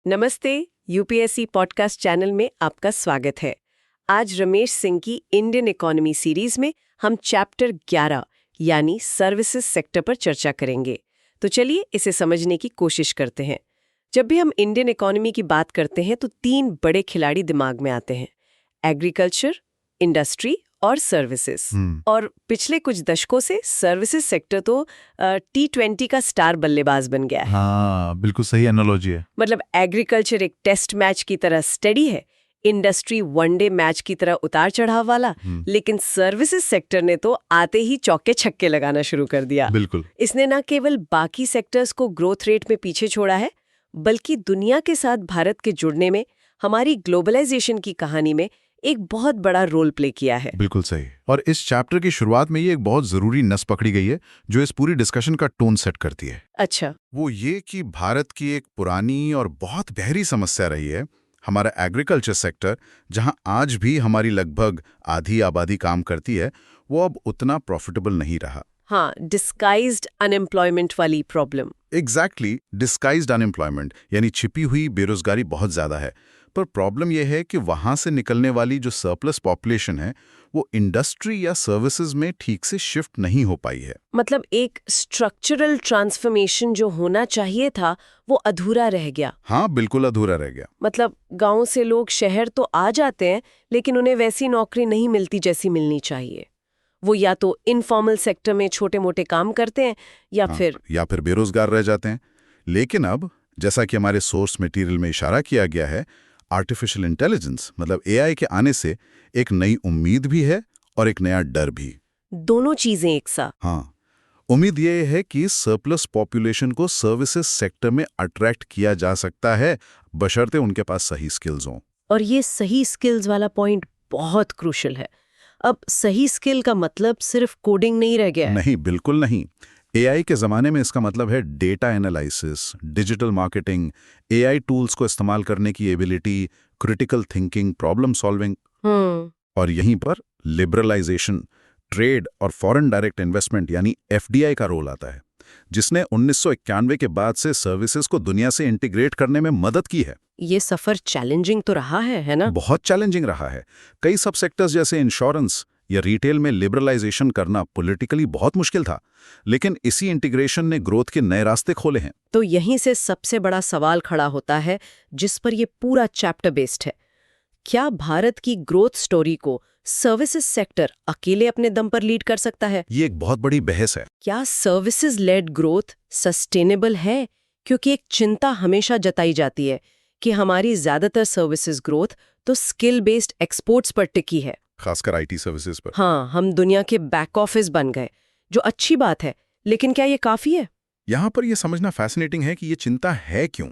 नमस्ते। UPSC podcast channel में आपका स्वागत है। आज रमेश सिंह की इंडियन इकोनॉमी सीरीज में हम चैप्टर 11 यानी सर्विसेज सेक्टर पर चर्चा करेंगे। तो चलिए इसे समझने की कोशिश करते हैं। जब भी हम इंडियन इकोनॉमी की बात करते हैं तो 3 बड़े खिलाड़ी दिमाग में आते हैं, एग्रीकल्चर, इंडस्ट्री और सर्विसेज। और पिछले कुछ दशकों से सर्विसेज सेक्टर तो T20 का स्टार बल्लेबाज बन गया है। हाँ, बिल्कुल सही एनालॉजी है। मतलब एग्रीकल्चर एक टेस्ट मैच की तरह स्टेडी है, इंडस्ट्री वनडे मैच की तरह उतार चढ़ाव वाला, लेकिन सर्विसेज सेक्टर ने तो आते ही चौके छक्के लगाना शुरू कर दिया। बिल्कुल। इसने न केवल बाकी सेक्टर्स को ग्रोथ रेट में पीछे छोड़ा है, बल्कि दुनिया के साथ भारत के जुड़ने में, हमारी ग्लोबलाइजेशन की कहानी में एक बहुत बड़ा रोल प्ले किया है। बिल्कुल सही। और इस चैप्टर की शुरुआत में ये एक बहुत जरूरी नस पकड़ी गई है जो इस पूरी डिस्कशन का टोन सेट करती है। अच्छा। वो ये कि भारत की एक पुरानी और बहुत गहरी समस्या रही है, हमारा एग्रीकल्चर सेक्टर, जहां आज भी हमारी लगभग आधी आबादी काम करती है, वो अब उतना प्रॉफिटेबल नहीं रहा। हाँ, डिस्गाइज्ड अनएम्प्लॉयमेंट वाली प्रॉब्लम। एग्जैक्टली, डिस्गाइज्ड अनएम्प्लॉयमेंट यानी छिपी हुई बेरोजगारी बहुत ज्यादा है। पर प्रॉब्लम यह है कि वहां से निकलने वाली जो सरप्लस पॉपुलेशन है वो इंडस्ट्री या सर्विसेज में ठीक से शिफ्ट नहीं हो पाई है। मतलब एक स्ट्रक्चरल ट्रांसफॉर्मेशन जो होना चाहिए था वो अधूरा रह गया। हाँ, बिल्कुल अधूरा रह गया। मतलब गांव से लोग शहर तो आ जाते हैं, लेकिन उन्हें वैसी नौकरी नहीं मिलती जैसी मिलनी चाहिए। वो या तो इनफॉर्मल सेक्टर में छोटे मोटे काम करते हैं या फिर बेरोजगार रह जाते हैं। लेकिन अब, जैसा कि हमारे सोर्स मटेरियल में इशारा किया गया है, आर्टिफिशियल इंटेलिजेंस मतलब एआई के आने से एक नई उम्मीद भी है और एक नया डर भी। दोनों चीजें एक साथ। हाँ, उम्मीद ये है कि सरप्लस पॉपुलेशन को सर्विसेज सेक्टर में अट्रैक्ट किया जा सकता है, बशर्ते उनके पास सही स्किल्स हों। और ये सही स्किल्स वाला पॉइंट बहुत क्रूशियल है। अब सही स्किल का मतलब सिर्फ कोडिंग नहीं रह गया है। नहीं, बिल्कुल नहीं। एआई के ज़माने में इसका मतलब है data analysis, digital marketing, AI tools को इस्तेमाल करने की ability, critical thinking, problem solving. और यहीं पर लिबरलाइजेशन, ट्रेड और फॉरेन डायरेक्ट इन्वेस्टमेंट यानी एफडीआई का रोल आता है, जिसने 1991 के बाद से सर्विसेज को दुनिया से इंटीग्रेट करने में मदद की है। ये सफर चैलेंजिंग तो रहा है ना? बहुत चैलेंजिंग रहा है। कई सब सेक्टर्स जैसे इंश्योरेंस या रिटेल में लिबरलाइजेशन करना पॉलिटिकली बहुत मुश्किल था, लेकिन इसी इंटीग्रेशन ने ग्रोथ के नए रास्ते खोले हैं। तो यहीं से सबसे बड़ा सवाल खड़ा होता है जिस पर ये पूरा चैप्टर बेस्ड है। क्या भारत की ग्रोथ स्टोरी को सर्विसेज सेक्टर अकेले अपने दम पर लीड कर सकता है? ये एक बहुत बड़ी बहस है। क्या सर्विसेज लेड ग्रोथ सस्टेनेबल है? क्योंकि एक चिंता हमेशा जताई जाती है कि हमारी ज्यादातर सर्विसेज ग्रोथ तो स्किल बेस्ड एक्सपोर्ट्स पर टिकी है, खासकर आईटी सर्विसेज पर। हाँ, हम दुनिया के बैक ऑफिस बन गए, जो अच्छी बात है, लेकिन क्या ये काफी है? यहाँ पर यह समझना फैसिनेटिंग है कि ये चिंता है क्यों।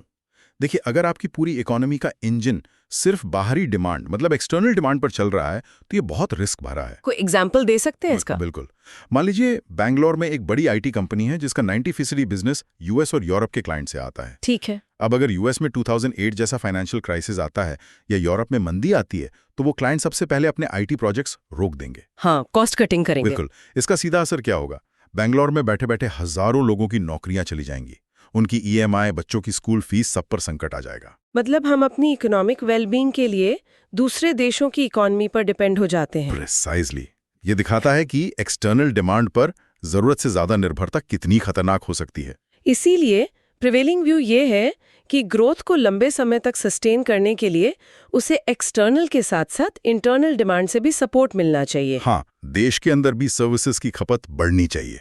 देखिए, अगर आपकी पूरी इकोनॉमी का इंजन सिर्फ बाहरी डिमांड मतलब एक्सटर्नल डिमांड पर चल रहा है तो ये बहुत रिस्क भरा है। कोई एग्जाम्पल दे सकते हैं इसका? बिल्कुल। मान लीजिए बैंगलोर में एक बड़ी आईटी कंपनी है जिसका 90% बिजनेस यूएस और यूरोप के क्लाइंट से आता है। ठीक है। अब अगर यूएस में 2008 जैसा फाइनेंशियल क्राइसिस आता है या यूरोप में मंदी आती है तो वो क्लाइंट सबसे पहले अपने आईटी प्रोजेक्ट्स रोक देंगे। हाँ, कॉस्ट कटिंग करेंगे। बिल्कुल। इसका सीधा असर क्या होगा? बैंगलोर में बैठे बैठे हजारों लोगों की नौकरियां चली जाएंगी, उनकी ईएमआई, बच्चों की स्कूल फीस, सब पर संकट आ जाएगा। मतलब हम अपनी इकोनॉमिक वेलबींग के लिए दूसरे देशों की इकोनॉमी पर डिपेंड हो जाते हैं। प्रिसाइजली। ये दिखाता है कि एक्सटर्नल डिमांड पर जरूरत से ज्यादा निर्भरता कितनी खतरनाक हो सकती है। इसीलिए प्रिवेलिंग व्यू ये है कि ग्रोथ को लंबे समय तक सस्टेन करने के लिए उसे एक्सटर्नल के साथ साथ इंटरनल डिमांड से भी सपोर्ट मिलना चाहिए। हाँ, देश के अंदर भी सर्विसेज की खपत बढ़नी चाहिए।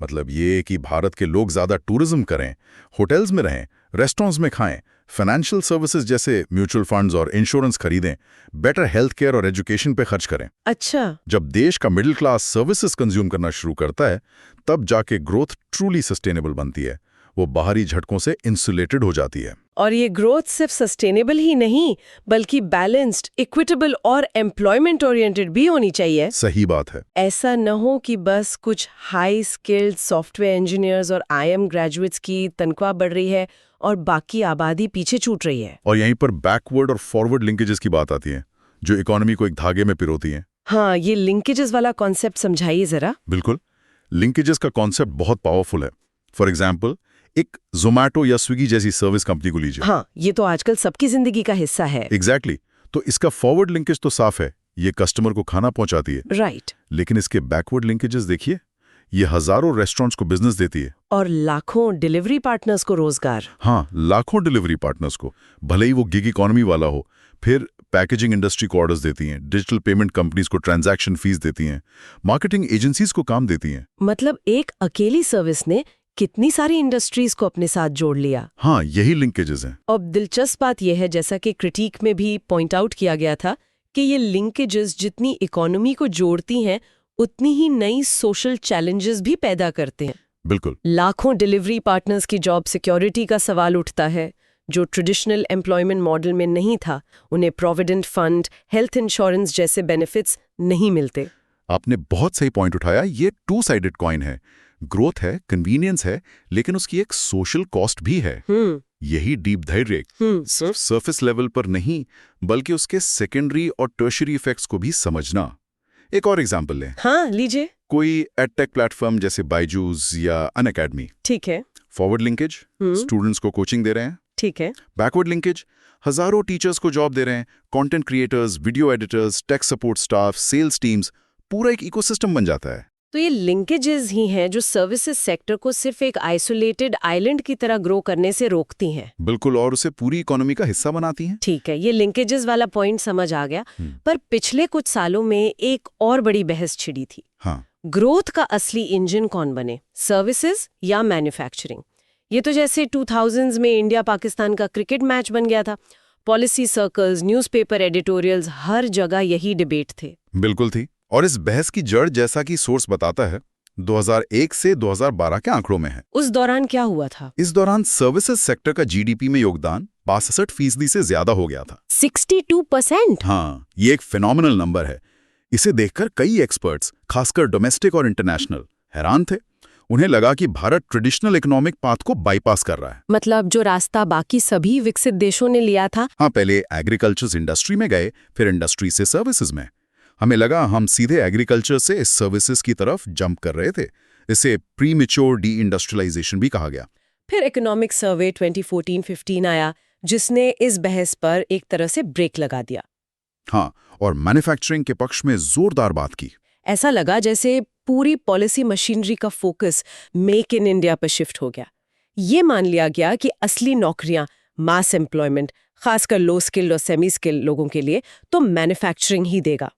मतलब ये कि भारत के लोग ज्यादा टूरिज्म करें, होटल्स में रहें, रेस्टोरेंट्स में खाएं, फाइनेंशियल सर्विसेज जैसे म्यूचुअल फंड्स और इंश्योरेंस खरीदें, बेटर हेल्थ केयर और एजुकेशन पे खर्च करें। अच्छा। जब देश का मिडिल क्लास सर्विसेज कंज्यूम करना शुरू करता है तब जाके ग्रोथ ट्रूली सस्टेनेबल बनती है, वो बाहरी झटकों से इंसुलेटेड हो जाती है। और ये ग्रोथ सिर्फ सस्टेनेबल ही नहीं बल्कि बैलेंस्ड, इक्विटेबल और एम्प्लॉयमेंट ओरिएंटेड भी होनी चाहिए। सही बात है। ऐसा न हो कि बस कुछ हाई स्किल्ड सॉफ्टवेयर इंजीनियर्स और आईएम ग्रेजुएट्स की तनख्वाह बढ़ रही है और बाकी आबादी पीछे छूट रही है। और यहीं पर बैकवर्ड और फॉरवर्ड लिंकेजेस की बात आती है जो इकोनॉमी को एक धागे में पिरोती हैं। हाँ, ये लिंकेजेस वाला कॉन्सेप्ट समझाइए जरा। बिल्कुल। लिंकेजेस का कॉन्सेप्ट बहुत पावरफुल है। फॉर एग्जाम्पल, एक जोमैटो या स्विगी जैसी सर्विस कंपनी को लीजिए। हाँ, ये तो आजकल सबकी जिंदगी का हिस्सा है। एग्जैक्टली तो इसका फॉरवर्ड लिंकेज तो साफ है, ये कस्टमर को खाना पहुंचाती है। राइट। लेकिन इसके बैकवर्ड लिंकेजेस देखिए, ये हजारों रेस्टोरेंट्स को बिजनेस देती है और लाखों डिलीवरी पार्टनर्स को रोजगार। हाँ, लाखों डिलीवरी पार्टनर्स को, भले ही वो गिग इकोनॉमी वाला हो। फिर पैकेजिंग इंडस्ट्री को ऑर्डर्स देती हैं, डिजिटल पेमेंट कंपनीज को ट्रांजैक्शन फीस देती हैं, मार्केटिंग एजेंसीज को काम देती हैं। मतलब एक अकेली सर्विस ने कितनी सारी इंडस्ट्रीज को अपने साथ जोड़ लिया। हाँ, यही लिंकेजेस हैं। अब दिलचस्प बात यह है, जैसा कि क्रिटिक में भी पॉइंट आउट किया गया था, कि ये लिंकेजेस जितनी इकोनॉमी को जोड़ती हैं उतनी ही नई सोशल चैलेंजेस भी पैदा करते हैं। बिल्कुल। लाखों डिलीवरी पार्टनर्स की जॉब सिक्योरिटी का सवाल उठता है, जो ट्रेडिशनल एम्प्लॉयमेंट मॉडल में नहीं था। उन्हें प्रोविडेंट फंड, हेल्थ इंश्योरेंस जैसे बेनिफिट्स नहीं मिलते। आपने बहुत सही पॉइंट उठाया। ये टू साइडेड कॉइन है। ग्रोथ है, कन्वीनियंस है, लेकिन उसकी एक सोशल कॉस्ट भी है। यही डीप धैर्य सिर्फ सरफेस लेवल पर नहीं, बल्कि उसके सेकेंडरी और टर्शरी इफेक्ट्स को भी समझना। एक और एग्जांपल लें। हाँ, लीजिए। कोई एडटेक प्लेटफॉर्म जैसे बायजूस या अनअकैडमी। ठीक है। फॉरवर्ड लिंकेज, स्टूडेंट्स को कोचिंग दे रहे हैं। ठीक है। बैकवर्ड लिंकेज, हजारों टीचर्स को जॉब दे रहे हैं, content creators, video editors, tech support staff, sales teams, पूरा एक इकोसिस्टम बन जाता है। तो ये लिंकेजेस ही हैं जो सर्विसेज सेक्टर को सिर्फ एक आइसोलेटेड आइलैंड की तरह ग्रो करने से रोकती हैं। बिल्कुल, और उसे पूरी इकोनॉमी का हिस्सा बनाती हैं। ठीक है, ये लिंकेजेस वाला पॉइंट समझ आ गया। पर पिछले कुछ सालों में एक और बड़ी बहस छिड़ी थी। हाँ। ग्रोथ का असली इंजन कौन बने, सर्विसेज या मैन्युफैक्चरिंग? ये तो जैसे 2000s में इंडिया पाकिस्तान का क्रिकेट मैच बन गया था। पॉलिसी सर्कल्स, न्यूज़पेपर एडिटोरियल्स, हर जगह यही डिबेट थे। बिल्कुल थी। और इस बहस की जड़, जैसा कि सोर्स बताता है, 2001 से 2012 के आंकड़ों में है। उस दौरान क्या हुआ था? इस दौरान सर्विसेज सेक्टर का जीडीपी में योगदान 65% से ज्यादा हो गया था। 62%? हाँ, ये एक फिनोमिनल नंबर है। इसे देखकर कई एक्सपर्ट्स, खासकर डोमेस्टिक और इंटरनेशनल, हैरान थे। उन्हें लगा कि भारत ट्रेडिशनल इकोनॉमिक पाथ को बाईपास कर रहा है। मतलब जो रास्ता बाकी सभी विकसित देशों ने लिया था। हाँ, पहले एग्रीकल्चर इंडस्ट्री में गए, फिर इंडस्ट्री से सर्विसेज में। हमें लगा हम सीधे एग्रीकल्चर से सर्विसेज की तरफ जंप कर रहे थे। इसे प्रीमेच्योर डी इंडस्ट्रियलाइजेशन भी कहा गया। फिर इकोनॉमिक सर्वे 2014-15 आया, जिसने इस बहस पर एक तरह से ब्रेक लगा दिया। हाँ, और मैन्युफैक्चरिंग के पक्ष में जोरदार बात की। ऐसा लगा जैसे पूरी पॉलिसी मशीनरी का फोकस मेक इन इंडिया पर शिफ्ट हो गया। ये मान लिया गया कि असली नौकरियां, मास एम्प्लॉयमेंट, खासकर लो स्किल्ड और सेमी स्किल्ड लोगों के लिए तो मैन्युफैक्चरिंग ही देगा।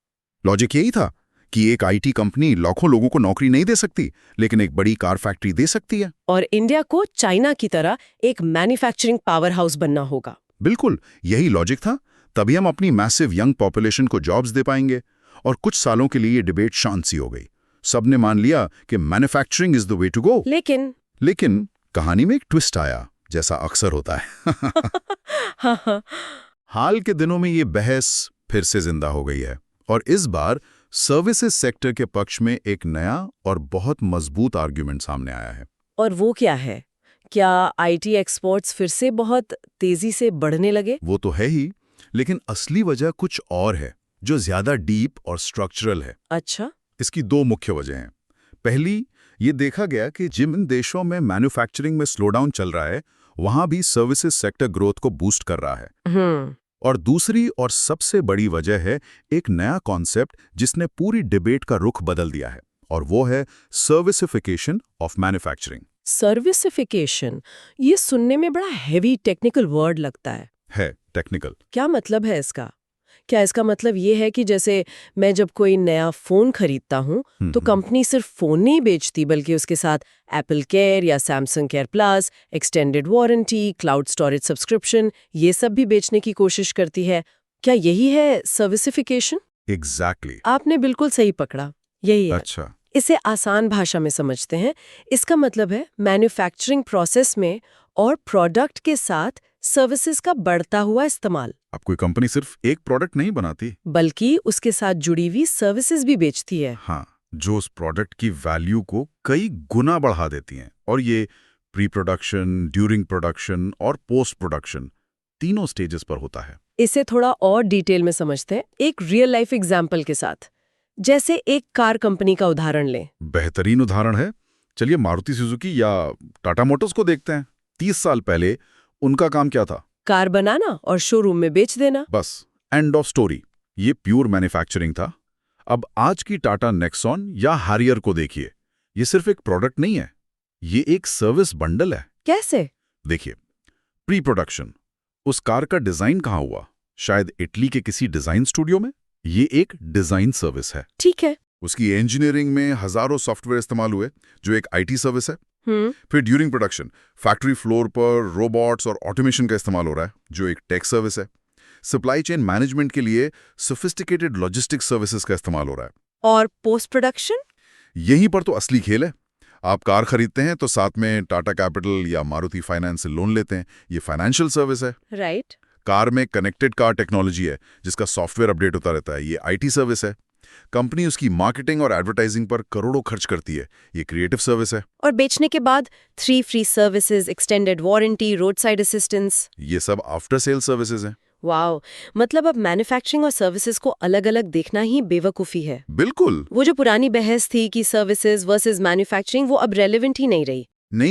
लॉजिक यही था कि एक आईटी कंपनी लाखों लोगों को नौकरी नहीं दे सकती, लेकिन एक बड़ी कार फैक्ट्री दे सकती है। और इंडिया को चाइना की तरह एक मैन्युफैक्चरिंग पावर हाउस बनना होगा। बिल्कुल, यही लॉजिक था। तभी हम अपनी मैसिव यंग पॉपुलेशन को जॉब्स दे पाएंगे। और कुछ सालों के लिए ये डिबेट शांत सी हो गई। सबने मान लिया कि manufacturing is the way to go. लेकिन कहानी में एक ट्विस्ट आया, जैसा अक्सर होता है। हाल के दिनों में ये बहस फिर से जिंदा हो गई है, और इस बार सर्विसेज सेक्टर के पक्ष में एक नया और बहुत मजबूत आर्ग्यूमेंट सामने आया है। और वो क्या है? क्या आईटी एक्सपोर्ट्स फिर से बहुत तेजी से बढ़ने लगे? वो तो है ही, लेकिन असली वजह कुछ और है, जो ज्यादा डीप और स्ट्रक्चरल है। अच्छा। इसकी दो मुख्य वजह हैं। पहली, ये देखा गया कि जिन देशों में मैन्युफैक्चरिंग में स्लोडाउन चल रहा है, वहां भी सर्विसेज सेक्टर ग्रोथ को बूस्ट कर रहा है। और दूसरी और सबसे बड़ी वजह है एक नया कॉन्सेप्ट जिसने पूरी डिबेट का रुख बदल दिया है, और वो है सर्विसिफिकेशन ऑफ मैन्युफैक्चरिंग। सर्विसिफिकेशन, ये सुनने में बड़ा हेवी टेक्निकल वर्ड लगता है। टेक्निकल। क्या मतलब है इसका? क्या इसका मतलब ये है कि जैसे मैं जब कोई नया फोन खरीदता हूँ तो कंपनी सिर्फ फोन नहीं बेचती, बल्कि उसके साथ एप्पल केयर या Samsung care plus, extended warranty, cloud storage subscription, ये सब भी बेचने की कोशिश करती है? क्या यही है सर्विसिफिकेशन? एग्जैक्टली। आपने बिल्कुल सही पकड़ा, यही है। अच्छा, इसे आसान भाषा में समझते हैं। इसका मतलब है मैन्युफैक्चरिंग प्रोसेस में और प्रोडक्ट के साथ सर्विसेज का बढ़ता हुआ इस्तेमाल। अब कोई कंपनी सिर्फ एक प्रोडक्ट नहीं बनाती, बल्कि उसके साथ जुड़ी हुई सर्विसेज भी बेचती है। हाँ, जो उस प्रोडक्ट की वैल्यू को कई गुना बढ़ा देती हैं। और ये प्री प्रोडक्शन, ड्यूरिंग प्रोडक्शन और पोस्ट प्रोडक्शन तीनों स्टेजेस पर होता है। इसे थोड़ा और डिटेल में समझते हैं एक रियल लाइफ एग्जाम्पल के साथ। जैसे एक कार कंपनी का उदाहरण लें। बेहतरीन उदाहरण है। चलिए मारुति सुजुकी या टाटा मोटर्स को देखते हैं। 30 साल पहले उनका काम क्या था? कार बनाना और शोरूम में बेच देना। बस, एंड ऑफ स्टोरी। ये प्योर मैन्युफैक्चरिंग था। अब आज की टाटा नेक्सॉन या हैरियर को देखिए, ये सिर्फ एक प्रोडक्ट नहीं है, ये एक सर्विस बंडल है। कैसे? देखिए, प्री प्रोडक्शन, उस कार का डिजाइन कहाँ हुआ? शायद इटली के किसी डिजाइन स्टूडियो में। ये एक डिजाइन सर्विस है। ठीक है। उसकी इंजीनियरिंग में हजारों सॉफ्टवेयर इस्तेमाल हुए, जो एक आईटी सर्विस है। फिर ड्यूरिंग प्रोडक्शन फैक्ट्री फ्लोर पर रोबोट्स और ऑटोमेशन का इस्तेमाल हो रहा है, जो एक टेक सर्विस है। सप्लाई चेन मैनेजमेंट के लिए सोफिस्टिकेटेड लॉजिस्टिक्स सर्विसेज का इस्तेमाल हो रहा है। और पोस्ट प्रोडक्शन? यहीं पर तो असली खेल है। आप कार खरीदते हैं तो साथ में टाटा कैपिटल या मारुति फाइनेंस से लोन लेते हैं, ये फाइनेंशियल सर्विस है। राइट। कार में कनेक्टेड कार टेक्नोलॉजी है, जिसका सॉफ्टवेयर अपडेट होता रहता है, ये आईटी सर्विस है। कंपनी उसकी मार्केटिंग और एडवर्टाइजिंग पर करोड़ों खर्च करती है, ये क्रिएटिव सर्विस है। और बेचने के बाद 3 free services, extended warranty, road side assistance, ये सब आफ्टर सेल सर्विसेज हैं। वाओ, मतलब अब मैन्युफैक्चरिंग और सर्विसेज को अलग-अलग देखना ही बेवकूफ़ी है। बिल्कुल। वो जो पुरानी बहस थी कि सर्विसेज वर्सेस मैन्युफैक्चरिंग, वो अब रेलेवेंट ही नहीं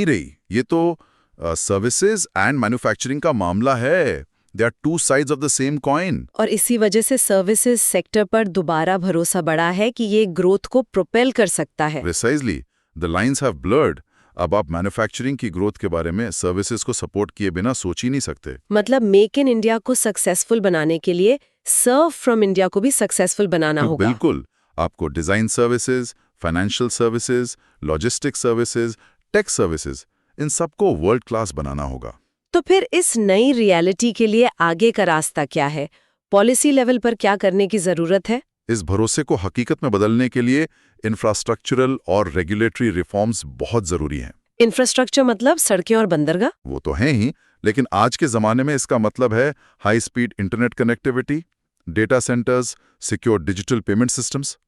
रही। ये तो सर्विसेज एंड मैन्युफैक्चरिंग का मामला है। They are two sides of the same coin. और इसी वजह से सर्विसेज सेक्टर पर दोबारा भरोसा बढ़ा है कि ये ग्रोथ को प्रोपेल कर सकता है। Precisely, the lines have blurred. अब आप मैन्युफैक्चरिंग की ग्रोथ के बारे में सर्विसेज को सपोर्ट किए बिना सोच ही नहीं सकते। मतलब मेक इन इंडिया को सक्सेसफुल बनाने के लिए सर्व फ्रॉम इंडिया को भी सक्सेसफुल बनाना होगा। बिल्कुल। आपको design services, financial services, logistics services, tech services, इन सबको वर्ल्ड क्लास बनाना होगा। तो फिर इस नई रियलिटी के लिए आगे का रास्ता क्या है? पॉलिसी लेवल पर क्या करने की जरूरत है? इस भरोसे को हकीकत में बदलने के लिए इंफ्रास्ट्रक्चरल और रेगुलेटरी रिफॉर्म्स बहुत जरूरी हैं। इंफ्रास्ट्रक्चर मतलब सड़कें और बंदरगाह? वो तो हैं ही, लेकिन आज के जमाने में इसका मतलब है high speed internet connectivity, data centres, secure digital payment systems.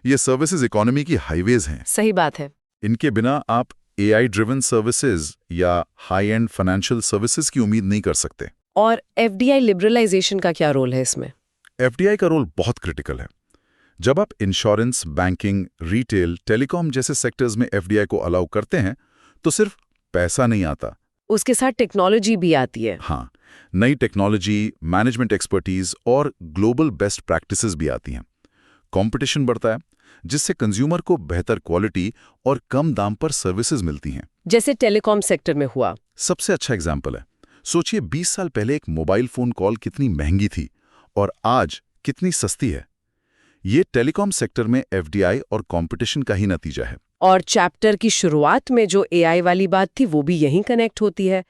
ये सर्विसेज इकोनॉमी की हाईवेज हैं। सही बात है। इनके बिना आप एआई ड्रिवन सर्विसेज या हाई एंड फाइनेंशियल सर्विसेज की उम्मीद नहीं कर सकते। और एफडीआई लिबरलाइजेशन का क्या रोल है इसमें? एफडीआई का रोल बहुत क्रिटिकल है। जब आप इंश्योरेंस, बैंकिंग, रिटेल, टेलीकॉम जैसे सेक्टर्स में एफडीआई को अलाउ करते हैं, तो सिर्फ पैसा नहीं आता, उसके साथ टेक्नोलॉजी भी आती है। हाँ, नई टेक्नोलॉजी, मैनेजमेंट एक्सपर्टीज और ग्लोबल बेस्ट प्रैक्टिसेस भी आती हैं। कंपटीशन बढ़ता है, जिससे कंज्यूमर को बेहतर क्वालिटी और कम दाम पर सर्विसेज मिलती हैं। जैसे टेलीकॉम सेक्टर में हुआ। सबसे अच्छा एग्जाम्पल है, सोचिए 20 साल पहले एक मोबाइल फोन कॉल कितनी महंगी थी और आज कितनी सस्ती है। ये टेलीकॉम सेक्टर में एफडीआई और कंपटीशन का ही नतीजा है। और चैप्टर की शुरुआत में जो एआई वाली बात थी, वो भी यहीं कनेक्ट होती है।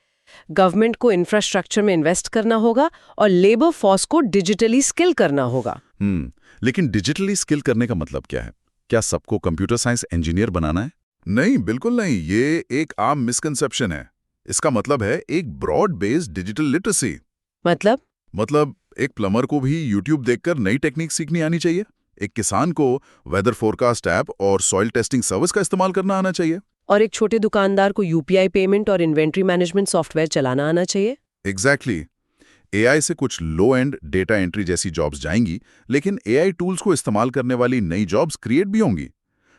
गवर्नमेंट को इंफ्रास्ट्रक्चर में इन्वेस्ट करना होगा और लेबर फोर्स को डिजिटली स्किल करना होगा। लेकिन डिजिटली स्किल करने का मतलब क्या है? क्या सबको कंप्यूटर साइंस इंजीनियर बनाना है? नहीं, बिल्कुल नहीं। ये एक आम मिसकंसेप्शन है। इसका मतलब है एक ब्रॉड बेस्ड डिजिटल लिटरेसी। मतलब एक प्लम्बर को भी यूट्यूब देखकर नई टेक्निक सीखनी आनी चाहिए। एक किसान को वेदर फोरकास्ट ऐप और सॉइल टेस्टिंग सर्विस का इस्तेमाल करना आना चाहिए। और एक छोटे दुकानदार को यूपीआई पेमेंट और इन्वेंट्री मैनेजमेंट सॉफ्टवेयर चलाना आना चाहिए। एग्जैक्टली। एआई से कुछ लो एंड डेटा एंट्री जैसी जॉब्स जाएंगी, लेकिन एआई टूल्स को इस्तेमाल करने वाली नई जॉब्स क्रिएट भी होंगी।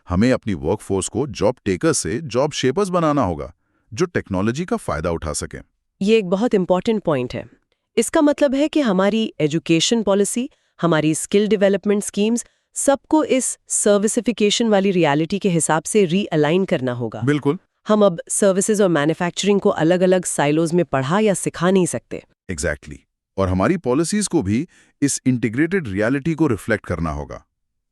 हमें अपनी वर्कफोर्स को जॉब टेकर्स से जॉब शेपर्स बनाना होगा, जो टेक्नोलॉजी का फायदा उठा सकें। ये एक बहुत इंपॉर्टेंट पॉइंट है। इसका मतलब है कि हमारी एजुकेशन पॉलिसी, हमारी स्किल डेवलपमेंट स्कीम्स, सबको इस सर्विसिफिकेशन वाली रियलिटी के हिसाब से रीअलाइन करना होगा। बिल्कुल। हम अब सर्विसेज और मैन्युफैक्चरिंग को अलग-अलग साइलोज में पढ़ा या सिखा नहीं सकते। एग्जैक्टली। और हमारी पॉलिसीज को भी इस इंटीग्रेटेड रियलिटी को रिफ्लेक्ट करना होगा।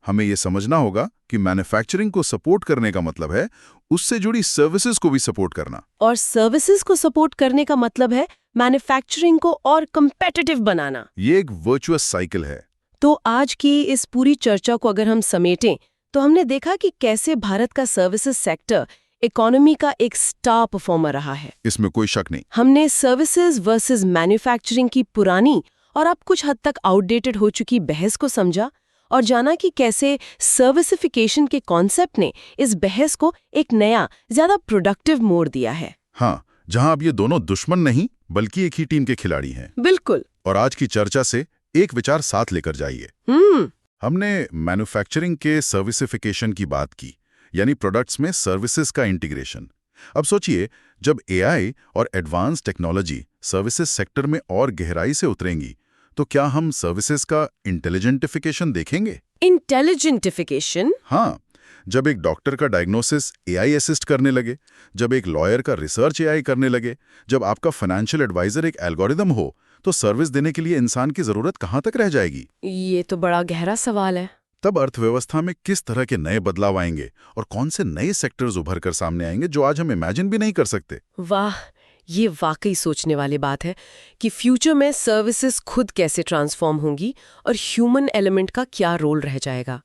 हमें यह समझना होगा कि मैन्युफैक्चरिंग को सपोर्ट करने का मतलब है उससे जुड़ी सर्विसेज को भी सपोर्ट करना। और सर्विसेज को सपोर्ट करने का मतलब है मैन्युफैक्चरिंग को और कम्पिटिटिव बनाना। ये एक वर्चुअस साइकिल है। तो आज की इस पूरी चर्चा को अगर हम समेटें, तो हमने देखा कि कैसे भारत का सर्विसेज सेक्टर इकोनॉमी का एक स्टार परफॉर्मर रहा है। इसमें कोई शक नहीं। हमने सर्विसेज वर्सेस मैन्युफैक्चरिंग की पुरानी और अब कुछ हद तक आउटडेटेड हो चुकी बहस को समझा और जाना कि कैसे सर्विसिफिकेशन के कॉन्सेप्ट ने इस बहस को एक नया, ज्यादा प्रोडक्टिव मोड़ दिया है। हाँ, जहां अब ये दोनों दुश्मन नहीं बल्कि एक ही टीम के खिलाड़ी हैं। बिल्कुल। और आज की चर्चा से एक विचार साथ लेकर जाइए। हमने मैन्युफैक्चरिंग के सर्विसिफिकेशन की बात की, यानी प्रोडक्ट्स में सर्विसेज का इंटीग्रेशन। अब सोचिए, जब एआई और एडवांस टेक्नोलॉजी सर्विसेज सेक्टर में और गहराई से उतरेंगी, तो क्या हम सर्विसेज का इंटेलिजेंटिफिकेशन देखेंगे? इंटेलिजेंटिफिकेशन? हाँ, जब एक डॉक्टर का डायग्नोसिस एआई असिस्ट करने लगे, जब एक लॉयर का रिसर्च एआई करने लगे, जब आपका फाइनेंशियल एडवाइजर एक एल्गोरिदम हो, तो सर्विस देने के लिए इंसान की जरूरत कहाँ तक रह जाएगी? ये तो बड़ा गहरा सवाल है। तब अर्थव्यवस्था में किस तरह के नए बदलाव आएंगे और कौन से नए सेक्टर्स उभर कर सामने आएंगे जो आज हम इमेजिन भी नहीं कर सकते? वाह, ये वाकई सोचने वाली बात है कि फ्यूचर में सर्विसेज खुद कैसे ट्रांसफॉर्म होंगी और ह्यूमन एलिमेंट का क्या रोल रह जाएगा।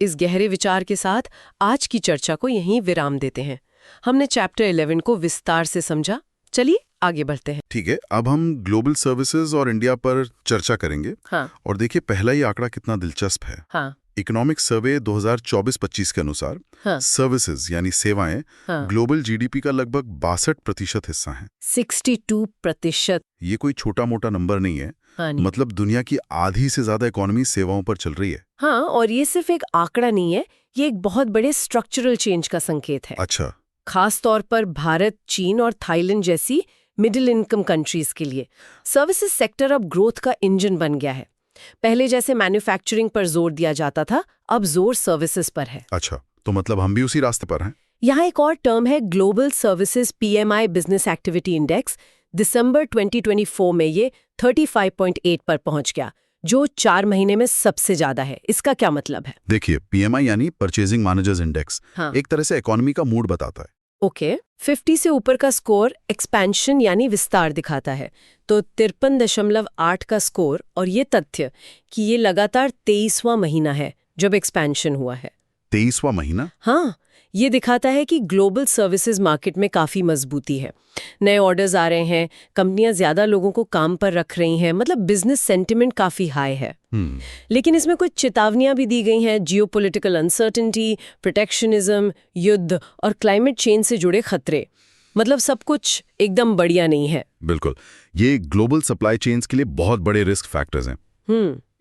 इस गहरे विचार के साथ आज की चर्चा को यहीं विराम देते हैं। हमने चैप्टर 11 को विस्तार से समझा। चलिए आगे बढ़ते हैं। ठीक है, अब हम ग्लोबल सर्विसेज और इंडिया पर चर्चा करेंगे। हाँ। और देखिए, पहला ही आंकड़ा कितना दिलचस्प है। हाँ। इकोनॉमिक सर्वे 2024-25 के अनुसार सर्विसेज यानी सेवाएं ग्लोबल जीडीपी का लगभग 62% हिस्सा हैं। 62%। ये कोई छोटा मोटा नंबर नहीं है। नहीं। मतलब दुनिया की आधी से ज्यादा इकोनॉमी सेवाओं पर चल रही है। हाँ, और ये सिर्फ एक आंकड़ा नहीं है, ये एक बहुत बड़े स्ट्रक्चरल चेंज का संकेत है। अच्छा। खास तौर पर भारत, चीन और थाईलैंड जैसी मिडिल इनकम कंट्रीज के लिए सर्विसेज सेक्टर अब ग्रोथ का इंजन बन गया है। पहले जैसे मैन्युफैक्चरिंग पर जोर दिया जाता था, अब जोर सर्विसेज पर है। अच्छा, तो मतलब हम भी उसी रास्ते पर हैं। यहाँ एक और टर्म है global services PMI business activity index. दिसंबर 2024 में ये 35.8 पर पहुंच गया, जो 4 महीने में सबसे ज्यादा है। इसका क्या मतलब है? देखिए, PMI यानी परचेजिंग मैनेजर्स इंडेक्स एक तरह से इकोनॉमी का मूड बताता है। ओके, 50 से ऊपर का स्कोर एक्सपेंशन यानी विस्तार दिखाता है, तो 53.8 का स्कोर, और ये तथ्य कि ये लगातार 23वां महीना है जब एक्सपेंशन हुआ है। 23वां महीना? हाँ, ये दिखाता है कि ग्लोबल सर्विसेज मार्केट में काफी मजबूती है। नए ऑर्डर्स आ रहे हैं, कंपनियां ज्यादा लोगों को काम पर रख रही हैं, मतलब बिजनेस सेंटिमेंट काफी हाई है। लेकिन इसमें कुछ चेतावनियां भी दी गई हैं। जियोपॉलिटिकल अनसर्टेनिटी, प्रोटेक्शनिज्म, युद्ध और क्लाइमेट चेंज से जुड़े खतरे। मतलब सब कुछ एकदम बढ़िया नहीं है। बिल्कुल, ये ग्लोबल सप्लाई चेन्स के लिए बहुत बड़े रिस्क फैक्टर्स हैं।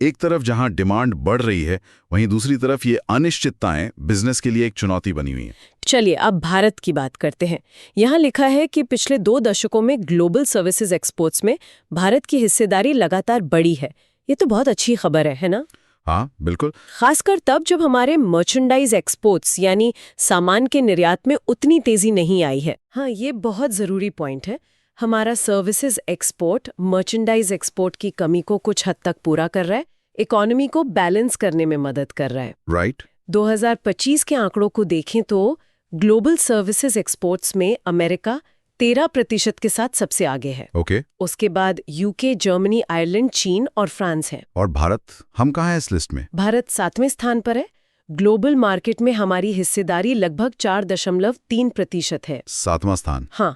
एक तरफ जहां डिमांड बढ़ रही है, वहीं दूसरी तरफ ये अनिश्चितताएं बिजनेस के लिए एक चुनौती बनी हुई हैं। चलिए अब भारत की बात करते हैं। यहाँ लिखा है कि पिछले 2 दशकों में ग्लोबल सर्विसेज एक्सपोर्ट्स में भारत की हिस्सेदारी लगातार बढ़ी है। ये तो बहुत अच्छी खबर है ना? हाँ, बिल्कुल। खासकर तब जब हमारे मर्चेंडाइज एक्सपोर्ट्स यानी सामान के निर्यात में उतनी तेजी नहीं आई है। हाँ, ये बहुत जरूरी पॉइंट है। हमारा सर्विसेज एक्सपोर्ट मर्चेंडाइज एक्सपोर्ट की कमी को कुछ हद तक पूरा कर रहा है, इकोनॉमी को बैलेंस करने में मदद कर रहा है। राइट। 2025 के आंकड़ों को देखें तो ग्लोबल सर्विसेज एक्सपोर्ट्स में अमेरिका 13% के साथ सबसे आगे है। ओके। उसके बाद यूके, जर्मनी, आयरलैंड, चीन और फ्रांस है। और भारत, हम कहाँ हैं इस लिस्ट में? भारत 7वें स्थान पर है। ग्लोबल मार्केट में हमारी हिस्सेदारी लगभग 4.3% है। 7वां स्थान? हाँ,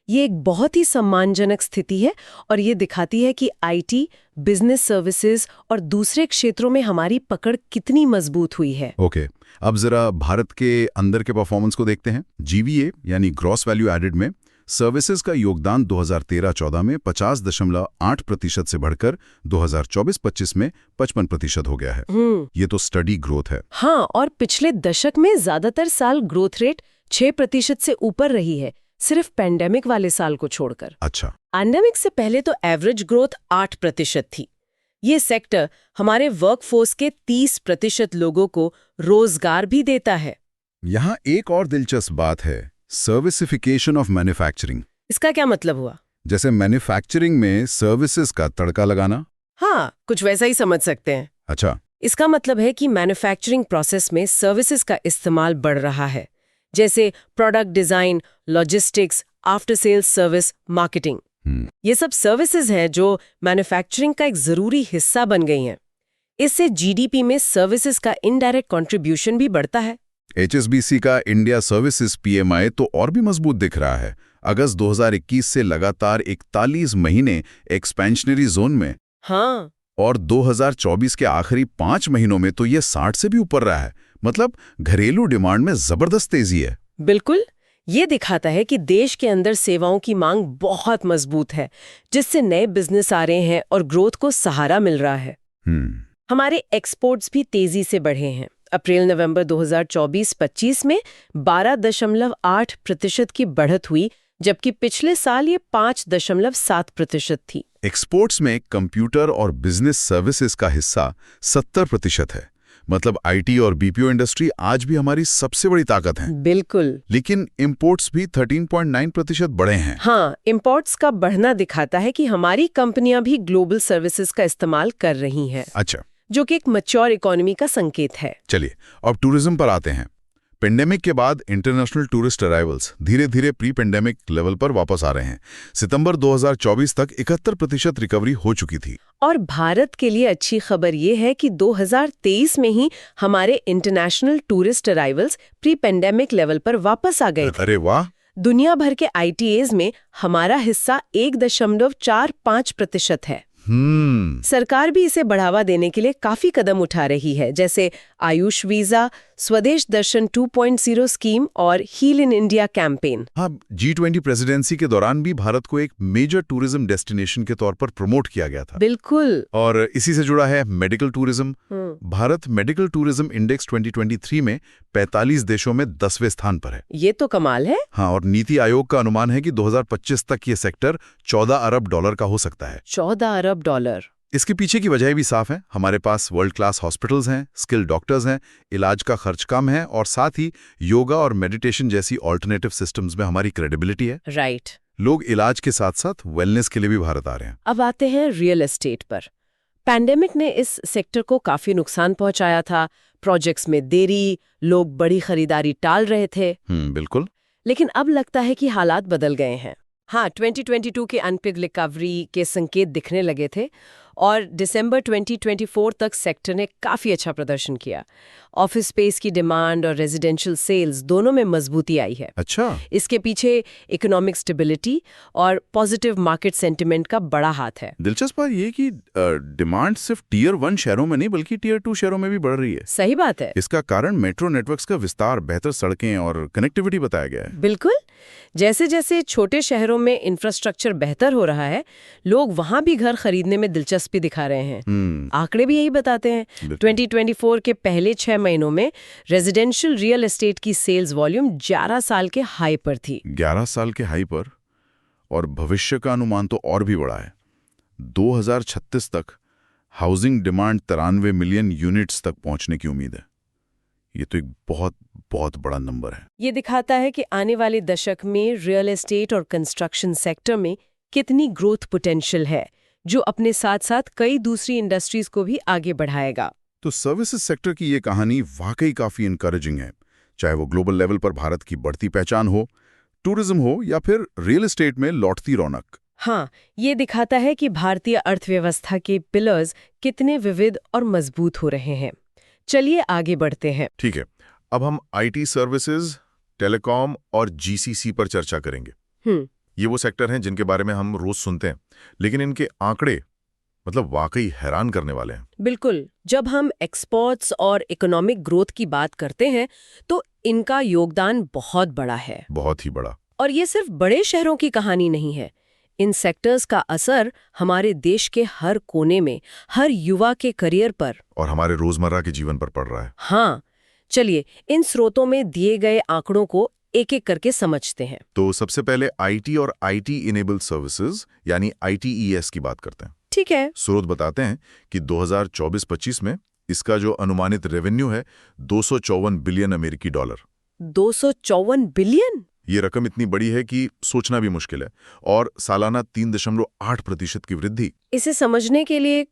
ये एक बहुत ही सम्मानजनक स्थिति है और ये दिखाती है कि आईटी, बिजनेस सर्विसेज और दूसरे क्षेत्रों में हमारी पकड़ कितनी मजबूत हुई है। ओके, अब जरा भारत के अंदर के परफॉर्मेंस को देखते हैं। GVA यानी ग्रॉस वैल्यू एडेड में सर्विसेज का योगदान 2013-14 में 50.8% से बढ़कर 2024-25 में 55% हो गया है। ये तो स्टडी ग्रोथ है। हाँ, और पिछले दशक में ज्यादातर साल ग्रोथ रेट 6% से ऊपर रही है, सिर्फ पेंडेमिक वाले साल को छोड़कर। अच्छा। पेंडेमिक से पहले तो एवरेज ग्रोथ 8% थी। ये सेक्टर हमारे वर्कफोर्स के 30% लोगों को रोजगार भी देता है। यहाँ एक और दिलचस्प बात है, सर्विसिफिकेशन ऑफ मैन्युफैक्चरिंग। इसका क्या मतलब हुआ? जैसे मैन्युफैक्चरिंग में सर्विसेज का तड़का लगाना। हाँ, कुछ वैसा ही समझ सकते हैं। अच्छा। इसका मतलब है कि मैन्युफैक्चरिंग प्रोसेस में सर्विसेज का इस्तेमाल बढ़ रहा है, जैसे product design, logistics, after sales service, marketing. ये सब सर्विसेज हैं जो मैन्युफैक्चरिंग का एक जरूरी हिस्सा बन गई हैं। इससे जीडीपी में सर्विसेज का इनडायरेक्ट कंट्रीब्यूशन भी बढ़ता है। HSBC का इंडिया सर्विसेज PMI तो और भी मजबूत दिख रहा है। अगस्त 2021 से लगातार 41 महीने एक्सपेंशनरी जोन में। हाँ, और 2024 के आखिरी 5 महीनों में तो ये 60 से भी ऊपर रहा है। मतलब घरेलू डिमांड में जबरदस्त तेजी है। बिल्कुल, ये दिखाता है कि देश के अंदर सेवाओं की मांग बहुत मजबूत है, जिससे नए बिजनेस आ रहे हैं और ग्रोथ को सहारा मिल रहा है। हमारे एक्सपोर्ट्स भी तेजी से बढ़े हैं। अप्रैल-नवंबर 2024-25 में 12.8% की बढ़त हुई, जबकि पिछले साल ये 5.7% थी। एक्सपोर्ट्स में कंप्यूटर और बिजनेस सर्विसेज का हिस्सा 70% है। मतलब आईटी और बीपीओ इंडस्ट्री आज भी हमारी सबसे बड़ी ताकत है। बिल्कुल। लेकिन इंपोर्ट्स भी 13.9% बढ़े हैं। हाँ, इंपोर्ट्स का बढ़ना दिखाता है कि हमारी कंपनियां भी ग्लोबल सर्विसेज का इस्तेमाल कर रही हैं। अच्छा, जो कि एक मैच्योर इकोनॉमी का संकेत है। चलिए अब टूरिज्म पर आते हैं। पेंडेमिक के बाद इंटरनेशनल टूरिस्ट अराइवल्स धीरे धीरे प्री पेंडेमिक लेवल पर वापस आ रहे हैं। सितंबर 2024 तक 71% रिकवरी हो चुकी थी। और भारत के लिए अच्छी खबर ये है कि 2023 में ही हमारे international tourist arrivals pre pandemic level पर वापस आ गए थे। अरे वाह! दुनिया भर के आईटीएज में हमारा हिस्सा 1.45% है। सरकार भी इसे बढ़ावा देने के लिए काफी कदम उठा रही है, जैसे आयुष वीजा, स्वदेश दर्शन 2.0 स्कीम और हील इन इंडिया कैंपेन। हाँ, G20 प्रेसिडेंसी के दौरान भी भारत को एक मेजर टूरिज्म डेस्टिनेशन के तौर पर प्रमोट किया गया था। बिल्कुल। और इसी से जुड़ा है medical tourism. Bharat medical tourism index 2023 में 45 देशों में 10वें स्थान पर है। ये तो कमाल है। हाँ, और नीति आयोग का अनुमान है कि 2025 तक ये सेक्टर $14 अरब का हो सकता है। $14 अरब। इसके पीछे की वजह भी साफ है। हमारे पास वर्ल्ड क्लास हॉस्पिटल्स हैं, स्किल्ड डॉक्टर्स हैं, इलाज का खर्च कम है और साथ ही योगा और मेडिटेशन जैसी ऑल्टरनेटिव सिस्टम्स में हमारी क्रेडिबिलिटी है। राइट। लोग इलाज के साथ साथ वेलनेस के लिए भी भारत आ रहे हैं। अब आते हैं रियल एस्टेट पर। पैंडेमिक ने इस सेक्टर को काफी नुकसान पहुंचाया था। प्रोजेक्ट्स में देरी, लोग बड़ी खरीदारी टाल रहे थे। बिल्कुल। लेकिन अब लगता है कि हालात बदल गए हैं। हाँ, 2022 के अनपिक रिकवरी के संकेत दिखने लगे थे और दिसंबर 2024 तक सेक्टर ने काफ़ी अच्छा प्रदर्शन किया। ऑफिस स्पेस की डिमांड और रेजिडेंशियल सेल्स दोनों में मजबूती आई है। अच्छा। इसके पीछे इकोनॉमिक स्टेबिलिटी और पॉजिटिव मार्केट सेंटिमेंट का बड़ा हाथ है। दिलचस्प बात ये कि डिमांड सिर्फ टियर 1 शहरों में नहीं बल्कि टियर 2 शहरों में भी बढ़ रही है। सही बात है। इसका कारण मेट्रो नेटवर्क्स का विस्तार, बेहतर सड़कें और कनेक्टिविटी बताया गया है। बिल्कुल। जैसे जैसे छोटे शहरों में इंफ्रास्ट्रक्चर बेहतर हो रहा है, लोग वहां भी घर खरीदने में दिलचस्पी दिखा रहे हैं। आंकड़े भी यही बताते हैं। 2024 के पहले 6 महीनों में रेजिडेंशियल रियल एस्टेट की सेल्स वॉल्यूम 11 साल के हाई पर थी। 11 साल के हाई पर, और भविष्य का अनुमान तो और भी बड़ा है। 2036 तक हाउसिंग डिमांड 93 मिलियन यूनिट्स तक पहुंचने की उम्मीद है। ये तो एक बहुत बहुत बड़ा नंबर है। ये दिखाता है कि आने वाले दशक में रियल एस्टेट और कंस्ट्रक्शन सेक्टर में कितनी ग्रोथ पोटेंशियल है, जो अपने साथ साथ कई दूसरी इंडस्ट्रीज को भी आगे बढ़ाएगा। तो सर्विसेज सेक्टर की ये कहानी वाकई काफी इनकरेजिंग है। चाहे वो ग्लोबल लेवल पर भारत की बढ़ती पहचान हो, टूरिज्म हो या फिर रियल एस्टेट में लौटती रौनक। हाँ, ये दिखाता है कि भारतीय अर्थव्यवस्था के पिलर्स कितने विविध और मजबूत हो रहे हैं। चलिए आगे बढ़ते हैं। ठीक है, अब हम आईटी सर्विसेज, टेलीकॉम और जीसीसी पर चर्चा करेंगे। ये वो सेक्टर हैं जिनके बारे में हम रोज सुनते हैं, लेकिन इनके आंकड़े मतलब वाकई हैरान करने वाले हैं। बिल्कुल। जब हम एक्सपोर्ट्स और इकोनॉमिक ग्रोथ की बात करते हैं तो इनका योगदान बहुत बड़ा है। बहुत ही बड़ा। और ये सिर्फ बड़े शहरों की कहानी नहीं है। इन सेक्टर्स का असर हमारे देश के हर कोने में, हर युवा के करियर पर और हमारे रोजमर्रा के जीवन पर पड़ रहा है। हाँ, चलिए इन स्रोतों में दिए गए आंकड़ों को एक एक करके समझते हैं। तो सबसे पहले आईटी और आईटी इनेबल्ड सर्विसेज यानी ITES की बात करते हैं। ठीक है। स्रोत बताते हैं कि 2024-25 में इसका जो अनुमानित रेवेन्यू है 254 बिलियन अमेरिकी डॉलर। 254 बिलियन? ये रकम इतनी बड़ी है कि सोचना भी मुश्किल है, और सालाना 3.8% की वृद्धि। इसे समझने के लिए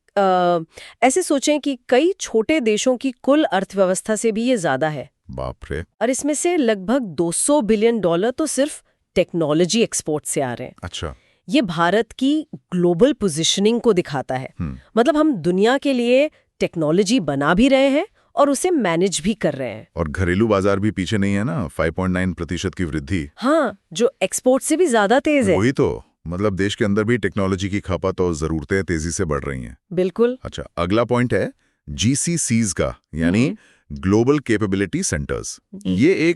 ऐसे सोचें कि कई छोटे देशों की कुल अर्थव्यवस्था से भी ये ज्यादा है। बाप रे। और इसमें से लगभग 200 बिलियन डॉलर तो सिर्फ टेक्नोलॉजी एक्सपोर्ट से आ रहे हैं। अच्छा। ये भारत की ग्लोबल पोजीशनिंग को दिखाता है। मतलब हम दुनिया के लिए टेक्नोलॉजी बना भी रहे हैं और उसे मैनेज भी कर रहे हैं। और घरेलू बाजार भी पीछे नहीं है ना, 5.9% की वृद्धि। हाँ, जो एक्सपोर्ट से भी ज्यादा तेज है। वही तो, मतलब देश के अंदर भी टेक्नोलॉजी की खपत और जरूरतें तेजी से बढ़ रही हैं। बिल्कुल। अच्छा, अगला पॉइंट है GCCs का, यानी ग्लोबल कैपेबिलिटी सेंटर्स। ये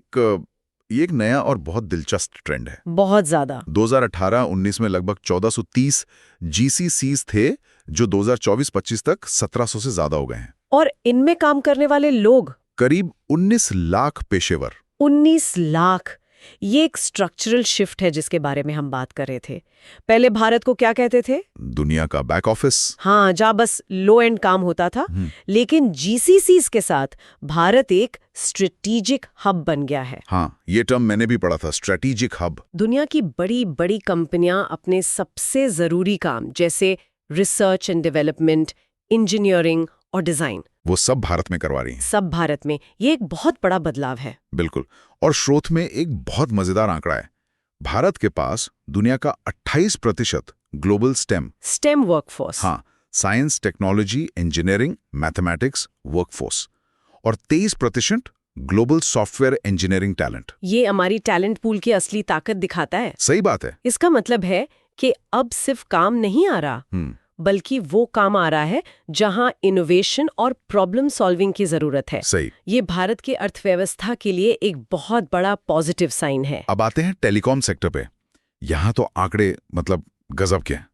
एक नया और बहुत दिलचस्प ट्रेंड है। बहुत ज्यादा। 2018-19 में लगभग 1430 GCCs थे, जो 2024-25 तक 1700 से ज्यादा हो गए हैं। और इनमें काम करने वाले लोग करीब 19 लाख पेशेवर। 19 लाख, ये एक स्ट्रक्चरल शिफ्ट है जिसके बारे में हम बात कर रहे थे। पहले भारत को क्या कहते थे? दुनिया का बैक ऑफिस। हाँ, जहाँ बस लो एंड काम होता था। लेकिन जीसीसीज के साथ भारत एक स्ट्रेटेजिक हब बन गया है। हाँ, ये टर्म मैंने भी पढ़ा था, स्ट्रेटेजिक हब। दुनिया की बड़ी बड़ी कंपनियां अपने सबसे जरूरी काम जैसे रिसर्च एंड डेवलपमेंट, इंजीनियरिंग और डिजाइन, वो सब भारत में करवा रही हैं। सब भारत में। ये एक बहुत बड़ा बदलाव है। बिल्कुल। और स्रोत में एक बहुत मजेदार आंकड़ा है। भारत के पास दुनिया का 28% ग्लोबल स्टेम वर्कफोर्स। हाँ, science, technology, engineering, mathematics workforce, और 23% ग्लोबल सॉफ्टवेयर इंजीनियरिंग टैलेंट। ये हमारी टैलेंट पूल की असली ताकत दिखाता है। सही बात है। इसका मतलब है कि अब सिर्फ काम नहीं आ रहा, बल्कि वो काम आ रहा है जहां इनोवेशन और प्रॉब्लम सॉल्विंग की जरूरत है। सही। ये भारत की अर्थव्यवस्था के लिए एक बहुत बड़ा पॉजिटिव साइन है। अब आते हैं टेलीकॉम सेक्टर पे। यहाँ तो आंकड़े मतलब गजब के हैं।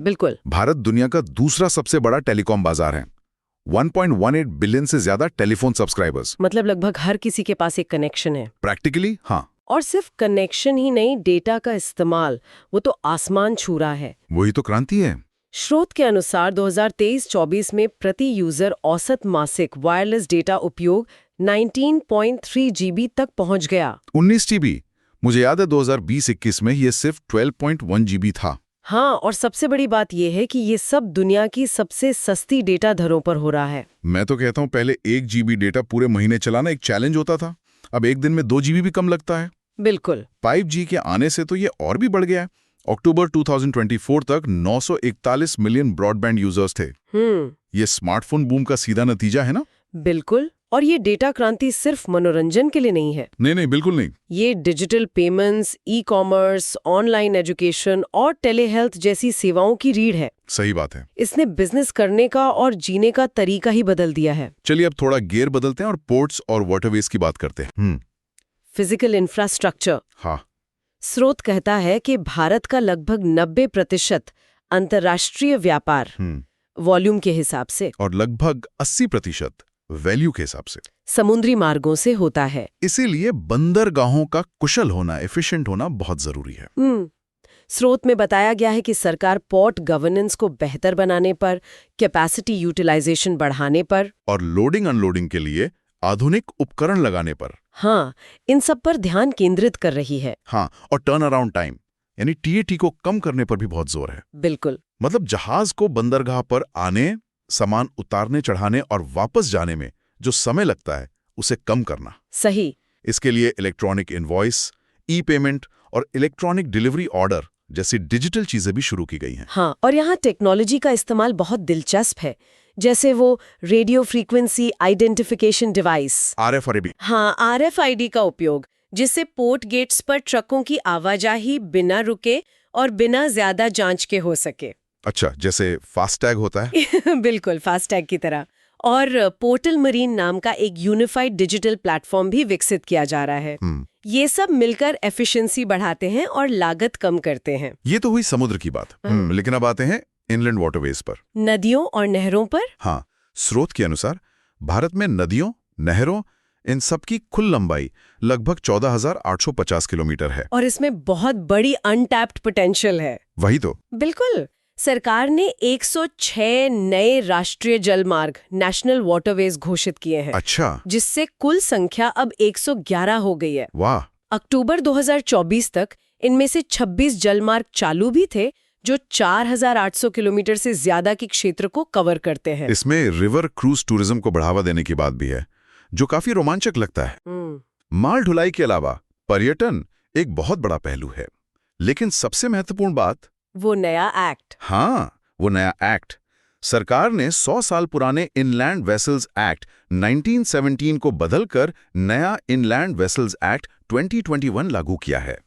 बिल्कुल। भारत दुनिया का दूसरा सबसे बड़ा टेलीकॉम बाजार है। 1.18 बिलियन से ज्यादा टेलीफोन सब्सक्राइबर्स। मतलब लगभग हर किसी के पास एक कनेक्शन है। प्रैक्टिकली हाँ। और सिर्फ कनेक्शन ही नहीं, डेटा का इस्तेमाल वो तो आसमान छू रहा है। वही तो क्रांति है। स्रोत के अनुसार 2023-24 में प्रति यूजर औसत मासिक वायरलेस डेटा उपयोग 19.3 GB तक पहुंच गया। 19 GB। मुझे याद है 2020-21 में ये सिर्फ 12.1 GB था। हाँ, और सबसे बड़ी बात यह है कि ये सब दुनिया की सबसे सस्ती डेटा दरों पर हो रहा है। मैं तो कहता हूँ पहले 1 GB डेटा पूरे महीने चलाना एक चैलेंज होता था। अब एक दिन में 2 GB भी कम लगता है। बिल्कुल। 5G के आने से तो ये और भी बढ़ गया है। अक्टूबर 2024 तक 941 मिलियन ब्रॉडबैंड यूजर्स थे। ये स्मार्टफोन बूम का सीधा नतीजा है ना? बिल्कुल। और ये डेटा क्रांति सिर्फ मनोरंजन के लिए नहीं है। नहीं, बिल्कुल नहीं। ये digital payments, e-commerce, online education और टेलीहेल्थ जैसी सेवाओं की रीढ़ है। सही बात है। इसने बिजनेस करने का और जीने का तरीका ही बदल दिया है। चलिए अब थोड़ा गियर बदलते हैं और पोर्ट्स और वाटरवेज की बात करते हैं। Physical infrastructure. हाँ। स्रोत कहता है कि भारत का लगभग 90% अंतर्राष्ट्रीय व्यापार वॉल्यूम के हिसाब से और लगभग 80% वैल्यू के हिसाब से समुद्री मार्गों से होता है। इसीलिए बंदरगाहों का कुशल होना, एफिशिएंट होना बहुत जरूरी है। स्रोत में बताया गया है कि सरकार पोर्ट गवर्नेंस को बेहतर बनाने पर, कैपेसिटी यूटिलाइजेशन बढ़ाने पर और लोडिंग अनलोडिंग के लिए आधुनिक उपकरण लगाने पर, हाँ, इन सब पर ध्यान केंद्रित कर रही है। हाँ, और टर्न अराउंड टाइम यानी TAT को कम करने पर भी बहुत जोर है। बिल्कुल। मतलब जहाज को बंदरगाह पर आने, सामान उतारने चढ़ाने और वापस जाने में जो समय लगता है उसे कम करना। सही। इसके लिए इलेक्ट्रॉनिक इनवॉइस, ई-पेमेंट और इलेक्ट्रॉनिक डिलीवरी ऑर्डर जैसी डिजिटल चीजें भी शुरू की गई हैं। हाँ, और यहाँ टेक्नोलॉजी का इस्तेमाल बहुत दिलचस्प है, जैसे वो radio frequency identification device RFID। हाँ, RFID का उपयोग, जिससे पोर्ट गेट्स पर ट्रकों की आवाजाही बिना रुके और बिना ज्यादा जांच के हो सके। अच्छा, जैसे फास्टैग होता है। बिल्कुल, फास्टैग की तरह। और पोर्टल मरीन नाम का एक यूनिफाइड डिजिटल प्लेटफॉर्म भी विकसित किया जा रहा है। ये सब मिलकर एफिशिएंसी बढ़ाते हैं और लागत कम करते हैं। ये तो हुई समुद्र की बात। लेकिन अब आते हैं इनलैंड वाटरवेज पर, नदियों और नहरों पर। हाँ, स्रोत के अनुसार भारत में नदियों, नहरों, इन सब की कुल लंबाई लगभग 14,850 किलोमीटर है। और इसमें बहुत बड़ी अनटैप्ड पोटेंशियल है। वही तो। बिल्कुल। सरकार ने 106 नए राष्ट्रीय जलमार्ग, नेशनल वाटरवेज घोषित किए हैं। अच्छा। जिससे कुल संख्या अब 111 हो गई है। वाह। अक्टूबर 2024 तक इनमें से 26 जलमार्ग चालू भी थे, जो 4,800 किलोमीटर से ज्यादा के क्षेत्र को कवर करते हैं। इसमें रिवर क्रूज टूरिज्म को बढ़ावा देने की बात भी है, जो काफी रोमांचक लगता है। माल ढुलाई के अलावा पर्यटन एक बहुत बड़ा पहलू है, लेकिन सबसे महत्वपूर्ण बात वो नया एक्ट। हाँ, वो नया एक्ट। सरकार ने 100 साल पुराने इनलैंड वेसल्स एक्ट 1917 को बदलकर नया इनलैंड वेसल्स एक्ट 2021 लागू किया है।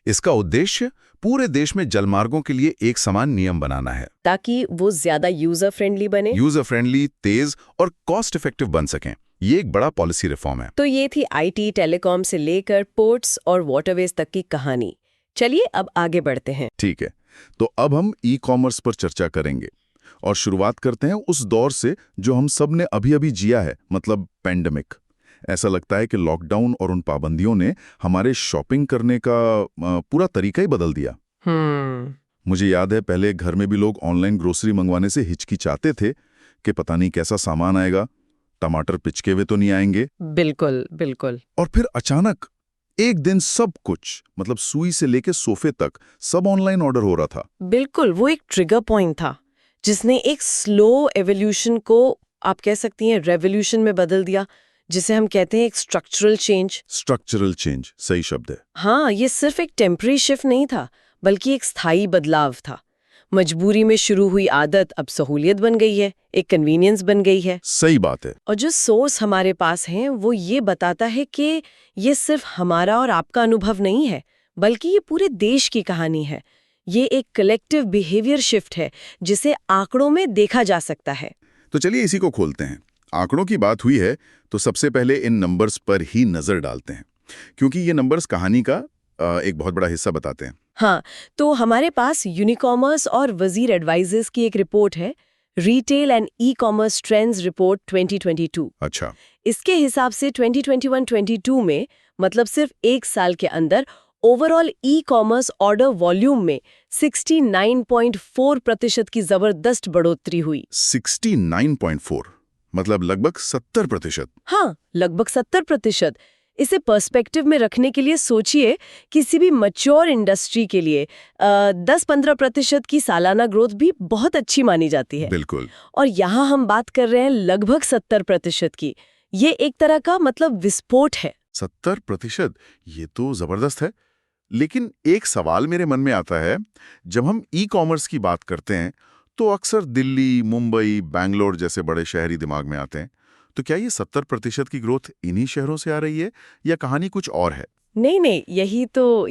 इसका उद्देश्य पूरे देश में जलमार्गों के लिए एक समान नियम बनाना है, ताकि वो ज्यादा यूजर फ्रेंडली बने। यूजर फ्रेंडली, तेज और कॉस्ट इफेक्टिव बन सकें। ये एक बड़ा पॉलिसी रिफॉर्म है। तो ये थी IT, टेलीकॉम से लेकर पोर्ट्स और वाटरवेज तक की कहानी। चलिए अब आगे बढ़ते हैं। ठीक है, तो अब हम ई-कॉमर्स पर चर्चा करेंगे। और शुरुआत करते हैं उस दौर से जो हम सब ने अभी-अभी जिया है, मतलब पैंडेमिक। ऐसा लगता है कि लॉकडाउन और उन पाबंदियों ने हमारे शॉपिंग करने का पूरा तरीका ही बदल दिया। मुझे याद है पहले घर में भी लोग ऑनलाइन ग्रोसरी मंगवाने से हिचकिचाते थे कि पता नहीं कैसा सामान आएगा, टमाटर पिचके हुए तो नहीं आएंगे। बिल्कुल बिल्कुल। और फिर अचानक एक दिन सब कुछ, मतलब सुई से लेके सोफे तक, सब ऑनलाइन ऑर्डर हो रहा था। बिल्कुल, वो एक ट्रिगर पॉइंट था जिसने एक स्लो एवोल्यूशन को, आप कह सकती हैं, रेवोल्यूशन में बदल दिया, जिसे हम कहते हैं एक स्ट्रक्चरल चेंज। स्ट्रक्चरल चेंज सही शब्द है। हाँ, ये सिर्फ एक टेम्पररी शिफ्ट नहीं था, बल्कि एक स्थायी बदलाव था। मजबूरी में शुरू हुई आदत अब सहूलियत बन गई है, एक कन्वीनियंस बन गई है। सही बात है। और जो सोर्स हमारे पास हैं वो ये बताता है कि ये सिर्फ हमारा और आपका अनुभव नहीं है, बल्कि ये पूरे देश की कहानी है। ये एक कलेक्टिव बिहेवियर शिफ्ट है जिसे आंकड़ों में देखा जा सकता है। तो चलिए इसी को खोलते हैं। आंकड़ों की बात हुई है तो सबसे पहले इन नंबर्स पर ही नजर डालते हैं, क्योंकि ये नंबर्स कहानी का एक बहुत बड़ा हिस्सा बताते हैं। हाँ, तो हमारे पास यूनिकॉमर्स और वजीर एडवाइजर्स की एक रिपोर्ट है, retail and e commerce trends report 2022। अच्छा। इसके हिसाब से 2021-22 में, मतलब सिर्फ एक साल के अंदर, overall e commerce order volume में 69.4% की जबरदस्त बढ़ोतरी हुई। 69.4 मतलब लगभग 70%। हाँ, लगभग 70%। इसे पर्सपेक्टिव में रखने के लिए सोचिए, किसी भी मैच्योर इंडस्ट्री के लिए 10-15% की सालाना ग्रोथ भी बहुत अच्छी मानी जाती है। बिल्कुल। और यहाँ हम बात कर रहे हैं लगभग 70% की। ये एक तरह का मतलब विस्फोट है। 70%? ये तो जबरदस्त है। लेकिन एक सवाल मेरे मन में आता है, जब हम ई कॉमर्स की बात करते हैं तो अक्सर दिल्ली, मुंबई, बैंगलोर जैसे बड़े शहरी दिमाग में आते हैं। तो क्या ये 70% की ग्रोथ इन्हीं शहरों से आ रही है या कहानी कुछ और है? नहीं, यही तो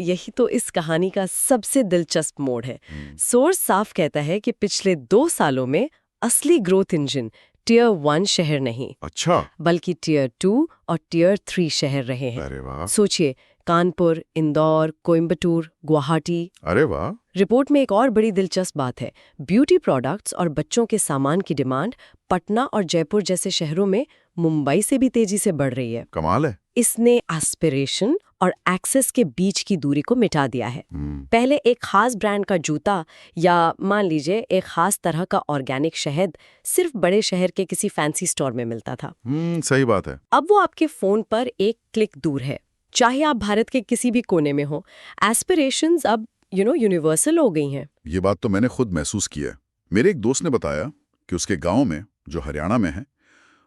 इस कहानी का सबसे दिलचस्प मोड़ है। सोर्स साफ कहता है कि पिछले 2 सालों में असली ग्रोथ इंजन टियर 1 शहर नहीं, अच्छा, बल्कि टियर 2 और टियर 3 शहर रहे हैं। अरे वाह। सोचिए, कानपुर, इंदौर, कोयम्बटूर, गुवाहाटी। अरे वाह। रिपोर्ट में एक और बड़ी दिलचस्प बात है, ब्यूटी प्रोडक्ट्स और बच्चों के सामान की डिमांड पटना और जयपुर जैसे शहरों में मुंबई से भी तेजी से बढ़ रही है। कमाल है। इसने एस्पिरेशन और एक्सेस के बीच की दूरी को मिटा दिया है। पहले एक खास ब्रांड का जूता या मान लीजिए एक खास तरह का ऑर्गेनिक शहद सिर्फ बड़े शहर के किसी फैंसी स्टोर में मिलता था। सही बात है। अब वो आपके फोन पर एक क्लिक दूर है, चाहे आप भारत के किसी भी कोने में हो। एस्पिरेशंस अब यूनिवर्सल हो गई हैं। ये बात तो मैंने खुद महसूस की है। मेरे एक दोस्त ने बताया कि उसके गांव में, जो हरियाणा में है,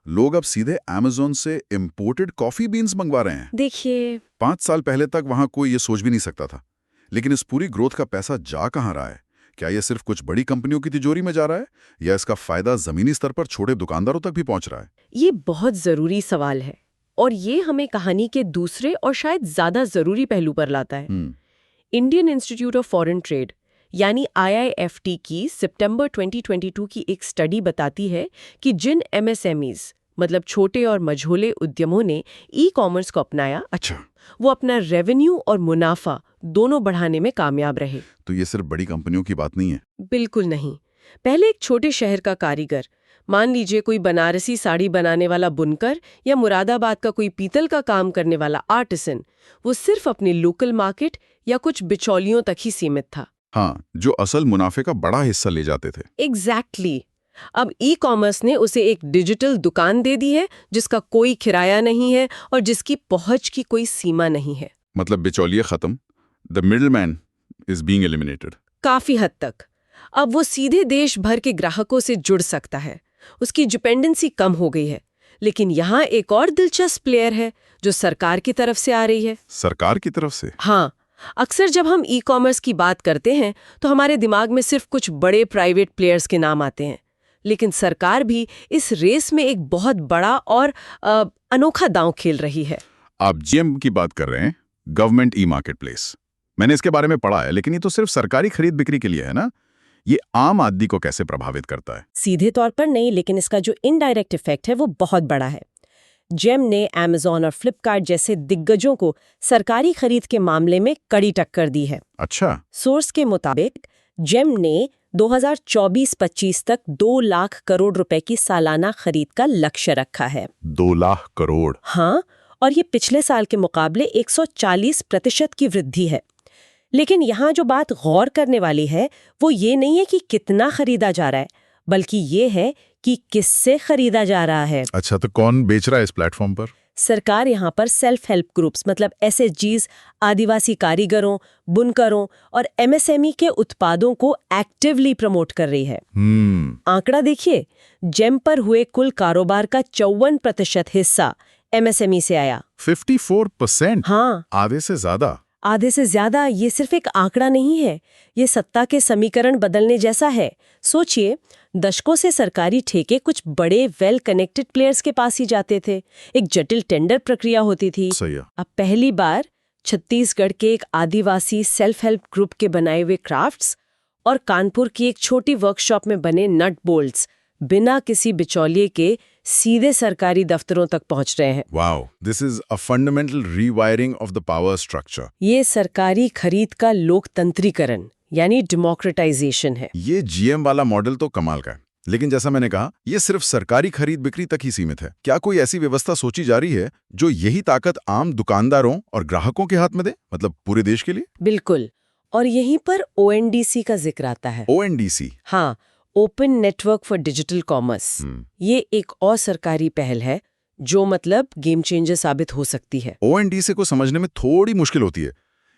लोग अब सीधे अमेज़न से इंपोर्टेड कॉफी बीन्स मंगवा रहे हैं। देखिए, 5 साल पहले तक वहां कोई ये सोच भी नहीं सकता था। लेकिन इस पूरी ग्रोथ का पैसा जा कहां रहा है? क्या ये सिर्फ कुछ बड़ी कंपनियों की तिजोरी में जा रहा है या इसका फायदा जमीनी स्तर पर छोटे दुकानदारों तक भी पहुंच रहा है? ये बहुत जरूरी सवाल है और ये हमें कहानी के दूसरे और शायद ज्यादा जरूरी पहलू पर लाता है। Indian institute of foreign trade यानी IIFT की सितंबर 2022 की एक स्टडी बताती है कि जिन MSMEs मतलब छोटे और मझोले उद्यमों ने ई कॉमर्स को अपनाया, अच्छा, वो अपना रेवेन्यू और मुनाफा दोनों बढ़ाने में कामयाब रहे। तो ये सिर्फ बड़ी कंपनियों की बात नहीं है? बिल्कुल नहीं। पहले एक छोटे शहर का कारीगर, मान लीजिए कोई बनारसी साड़ी बनाने वाला बुनकर या मुरादाबाद का कोई पीतल का काम करने वाला आर्टिसन, वो सिर्फ अपनी लोकल मार्केट या कुछ बिचौलियों तक ही सीमित था। हाँ, जो असल मुनाफे का बड़ा हिस्सा ले जाते थे। एग्जैक्टली। अब ई कॉमर्स ने उसे एक डिजिटल दुकान दे दी है जिसका कोई किराया नहीं है और जिसकी पहुंच की कोई सीमा नहीं है। मतलब बिचौलिया खत्म, the middleman is being eliminated. काफी हद तक। अब वो सीधे देश भर के ग्राहकों से जुड़ सकता है, उसकी डिपेंडेंसी कम हो गई है। लेकिन यहाँ एक और दिलचस्प प्लेयर है जो सरकार की तरफ से आ रही है। सरकार की तरफ से? हाँ, अक्सर जब हम ई कॉमर्स की बात करते हैं तो हमारे दिमाग में सिर्फ कुछ बड़े प्राइवेट प्लेयर्स के नाम आते हैं, लेकिन सरकार भी इस रेस में एक बहुत बड़ा और अनोखा दांव खेल रही है। आप GM की बात कर रहे हैं, गवर्नमेंट ई मार्केट प्लेस। मैंने इसके बारे में पढ़ा है, लेकिन ये तो सिर्फ सरकारी खरीद बिक्री के लिए है ना? ये आम आदमी को कैसे प्रभावित करता है? सीधे तौर पर नहीं, लेकिन इसका जो इनडायरेक्ट इफेक्ट है वो बहुत बड़ा है। जेम ने अमेज़न और फ्लिपकार्ट जैसे दिग्गजों को सरकारी खरीद के मामले में कड़ी टक्कर दी है। अच्छा। सोर्स के मुताबिक जेम ने 2024-25 तक 2 लाख करोड़ रुपए की सालाना खरीद का लक्ष्य रखा है। 2 लाख करोड़। हाँ, और ये पिछले साल के मुकाबले 140% की वृद्धि है। लेकिन यहाँ जो बात गौर करने वाली है वो ये नहीं है कि कितना खरीदा जा रहा है, बल्कि ये है कि किससे खरीदा जा रहा है। अच्छा, तो कौन बेच रहा है इस प्लेटफॉर्म पर? सरकार यहाँ पर सेल्फ हेल्प ग्रुप्स मतलब SHGs, आदिवासी कारीगरों, बुनकरों और MSME के उत्पादों को एक्टिवली प्रमोट कर रही है। आंकड़ा देखिए, जेम पर हुए कुल कारोबार का 54% हिस्सा MSME से आया। 54%? हाँ, आधे से ज्यादा। आधे से ज्यादा। ये सिर्फ एक आंकड़ा नहीं है, ये सत्ता के समीकरण बदलने जैसा है। सोचिए, दशकों से सरकारी ठेके कुछ बड़े वेल कनेक्टेड प्लेयर्स के पास ही जाते थे, एक जटिल टेंडर प्रक्रिया होती थी। सही है। अब पहली बार छत्तीसगढ़ के एक आदिवासी सेल्फ हेल्प ग्रुप के बनाए हुए क्राफ्ट्स और कानपुर की एक छोटी वर्कशॉप में बने नट बोल्ट्स बिना किसी बिचौलिए के सीधे सरकारी दफ्तरों तक पहुंच रहे हैं। Wow, this is a fundamental rewiring of the power structure. ये सरकारी खरीद का लोकतंत्रीकरण यानी डेमोक्रेटाइजेशन है। ये GM वाला मॉडल तो कमाल का है, लेकिन जैसा मैंने कहा, ये सिर्फ सरकारी खरीद बिक्री तक ही सीमित है। क्या कोई ऐसी व्यवस्था सोची जा रही है जो यही ताकत आम दुकानदारों और ग्राहकों के हाथ में दे, मतलब पूरे देश के लिए? बिल्कुल, और यहीं पर ONDC का जिक्र आता है। ONDC? हाँ, open network for digital commerce. ये एक और सरकारी पहल है जो मतलब गेम चेंजर साबित हो सकती है। ONDC को समझने में थोड़ी मुश्किल होती है,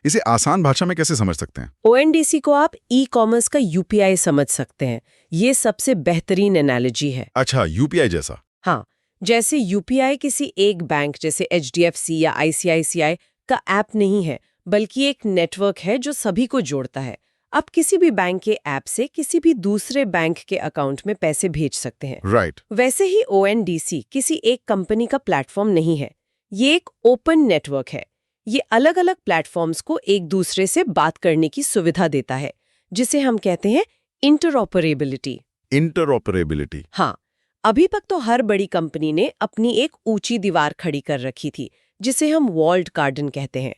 इसे आसान भाषा में कैसे समझ सकते हैं? ONDC को आप ई-कॉमर्स का UPI समझ सकते हैं। ये सबसे बेहतरीन एनालॉजी है। अच्छा, UPI जैसा? हाँ, जैसे UPI किसी एक बैंक जैसे HDFC या ICICI का ऐप नहीं है, बल्कि एक नेटवर्क है जो सभी को जोड़ता है। आप किसी भी बैंक के ऐप से किसी भी दूसरे बैंक के अकाउंट में पैसे भेज सकते हैं। राइट। वैसे ही ONDC किसी एक कंपनी का प्लेटफॉर्म नहीं है, ये एक ओपन नेटवर्क है। ये अलग अलग प्लेटफॉर्म्स को एक दूसरे से बात करने की सुविधा देता है, जिसे हम कहते हैं इंटरऑपरेबिलिटी। इंटरऑपरेबिलिटी। हाँ, अभी तक तो हर बड़ी कंपनी ने अपनी एक ऊंची दीवार खड़ी कर रखी थी, जिसे हम वॉल्ड गार्डन कहते हैं।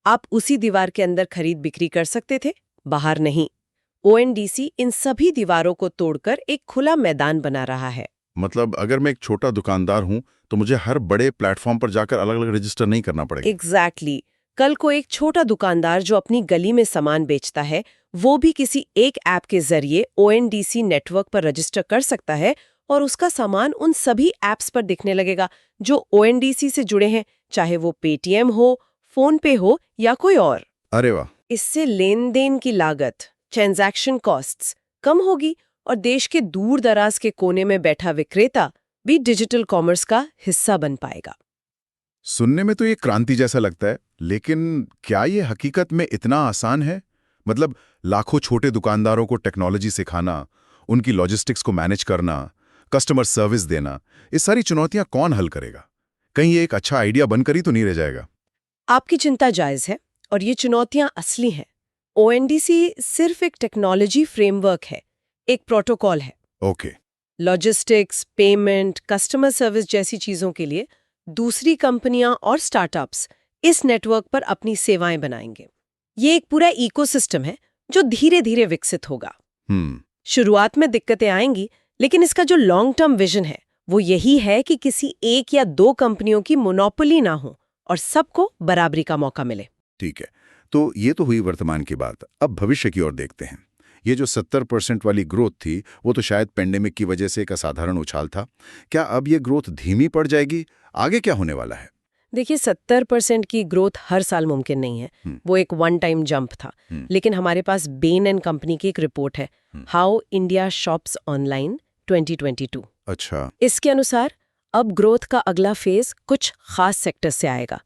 आप उसी दीवार के अंदर खरीद बिक्री कर सकते थे, बाहर नहीं। ONDC इन सभी दीवारों को तोड़कर एक खुला मैदान बना रहा है। मतलब अगर मैं एक छोटा दुकानदार हूं तो मुझे हर बड़े प्लेटफॉर्म पर जाकर अलग-अलग रजिस्टर नहीं करना पड़ेगा। एग्जैक्टली। कल को एक छोटा दुकानदार जो अपनी गली में सामान बेचता है, वो भी किसी एक ऐप के जरिए ONDC नेटवर्क पर रजिस्टर कर सकता है और उसका सामान उन सभी ऐप्स पर दिखने लगेगा जो ONDC से जुड़े हैं, चाहे वो पेटीएम हो, फोन पे हो या कोई और। अरे वाह! इससे लेन देन की लागत, ट्रांजैक्शन कॉस्ट्स कम होगी और देश के दूर दराज के कोने में बैठा विक्रेता भी डिजिटल कॉमर्स का हिस्सा बन पाएगा। सुनने में तो ये क्रांति जैसा लगता है, लेकिन क्या ये हकीकत में इतना आसान है? मतलब लाखों छोटे दुकानदारों को टेक्नोलॉजी सिखाना, उनकी लॉजिस्टिक्स को मैनेज करना, कस्टमर सर्विस देना, ये सारी चुनौतियां कौन हल करेगा? कहीं ये एक अच्छा आइडिया बनकर ही तो नहीं रह जाएगा? आपकी चिंता जायज है और ये चुनौतियां असली हैं। ONDC सिर्फ एक टेक्नोलॉजी फ्रेमवर्क है, एक प्रोटोकॉल है। Okay. Logistics, payment, customer service जैसी चीजों के लिए दूसरी कंपनियां और स्टार्टअप्स इस नेटवर्क पर अपनी सेवाएं बनाएंगे। ये एक पूरा इकोसिस्टम है जो धीरे धीरे विकसित होगा। शुरुआत में दिक्कतें आएंगी, लेकिन इसका जो लॉन्ग टर्म विजन है वो यही है कि किसी एक या दो कंपनियों की मोनोपोली ना हो और सबको बराबरी का मौका मिले। ठीक है, तो ये तो हुई वर्तमान की बात। अब भविष्य की ओर देखते हैं। ये जो 70% वाली ग्रोथ थी, वो तो शायद पेंडेमिक की वजह से एक असाधारण उछाल था। क्या अब ये ग्रोथ धीमी पड़ जाएगी? आगे क्या होने वाला है? देखिए, 70% की ग्रोथ हर साल मुमकिन नहीं है। वो एक वन टाइम जंप था। लेकिन हमारे पास बेन एंड कंपनी की एक रिपोर्ट है, हाउ इंडिया शॉप्स ऑनलाइन 2022। अच्छा। इसके अनुसार अब ग्रोथ का अगला फेज कुछ खास सेक्टर से आएगा।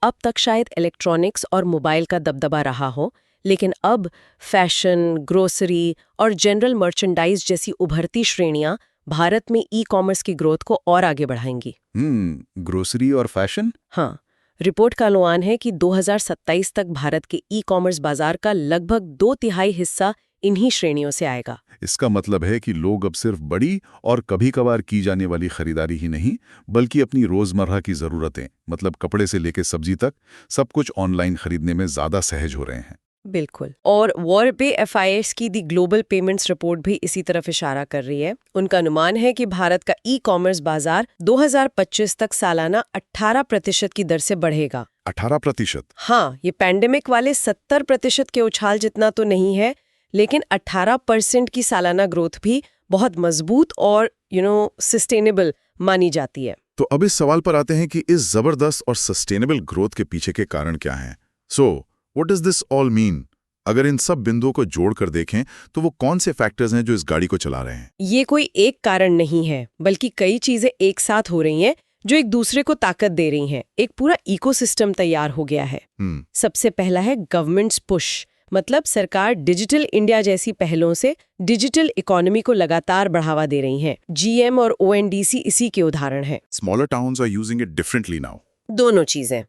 अब तक शायद इलेक्ट्रॉनिक्स और मोबाइल का दबदबा रहा हो, लेकिन अब फैशन, ग्रोसरी और जनरल मर्चेंडाइज जैसी उभरती श्रेणियां भारत में ई-कॉमर्स की ग्रोथ को और आगे बढ़ाएंगी। ग्रोसरी और फैशन? हाँ, रिपोर्ट का अनुमान है कि 2027 तक भारत के ई-कॉमर्स बाजार का लगभग 2/3 हिस्सा इन्हीं श्रेणियों से आएगा। इसका मतलब है कि लोग अब सिर्फ बड़ी और कभी-कभार की जाने वाली खरीदारी ही नहीं, बल्कि अपनी रोजमर्रा की जरूरतें, मतलब कपड़े से लेकर सब्जी तक, सब कुछ ऑनलाइन खरीदने में ज्यादा सहज हो रहे हैं। बिल्कुल। और वॉर पे FIS की दी ग्लोबल पेमेंट्स रिपोर्ट भी इसी तरफ इशारा कर रही है। उनका अनुमान है कि भारत का ई-कॉमर्स बाजार 2025 तक सालाना 18% की दर से बढ़ेगा। 18%? हाँ, ये पैंडेमिक वाले 70% के उछाल जितना तो नहीं है, लेकिन 18% की सालाना ग्रोथ भी बहुत मजबूत और सस्टेनेबल मानी जाती है। तो अब इस सवाल पर आते हैं कि इस जबरदस्त और सस्टेनेबल ग्रोथ के पीछे के कारण क्या हैं। So what does this all mean? अगर इन सब बिंदुओं को जोड़कर देखें तो वो कौन से फैक्टर्स हैं जो इस गाड़ी को चला रहे हैं? ये कोई एक कारण नहीं है, बल्कि कई चीजें एक साथ हो रही हैं जो एक दूसरे को ताकत दे रही हैं। एक पूरा इकोसिस्टम तैयार हो गया है। सबसे पहला है गवर्नमेंट्स पुश, मतलब सरकार डिजिटल इंडिया जैसी पहलों से डिजिटल इकोनॉमी को लगातार बढ़ावा दे रही हैं। GM और ONDC इसी के उदाहरण हैं। Smaller towns are using it differently now. दोनों चीजें।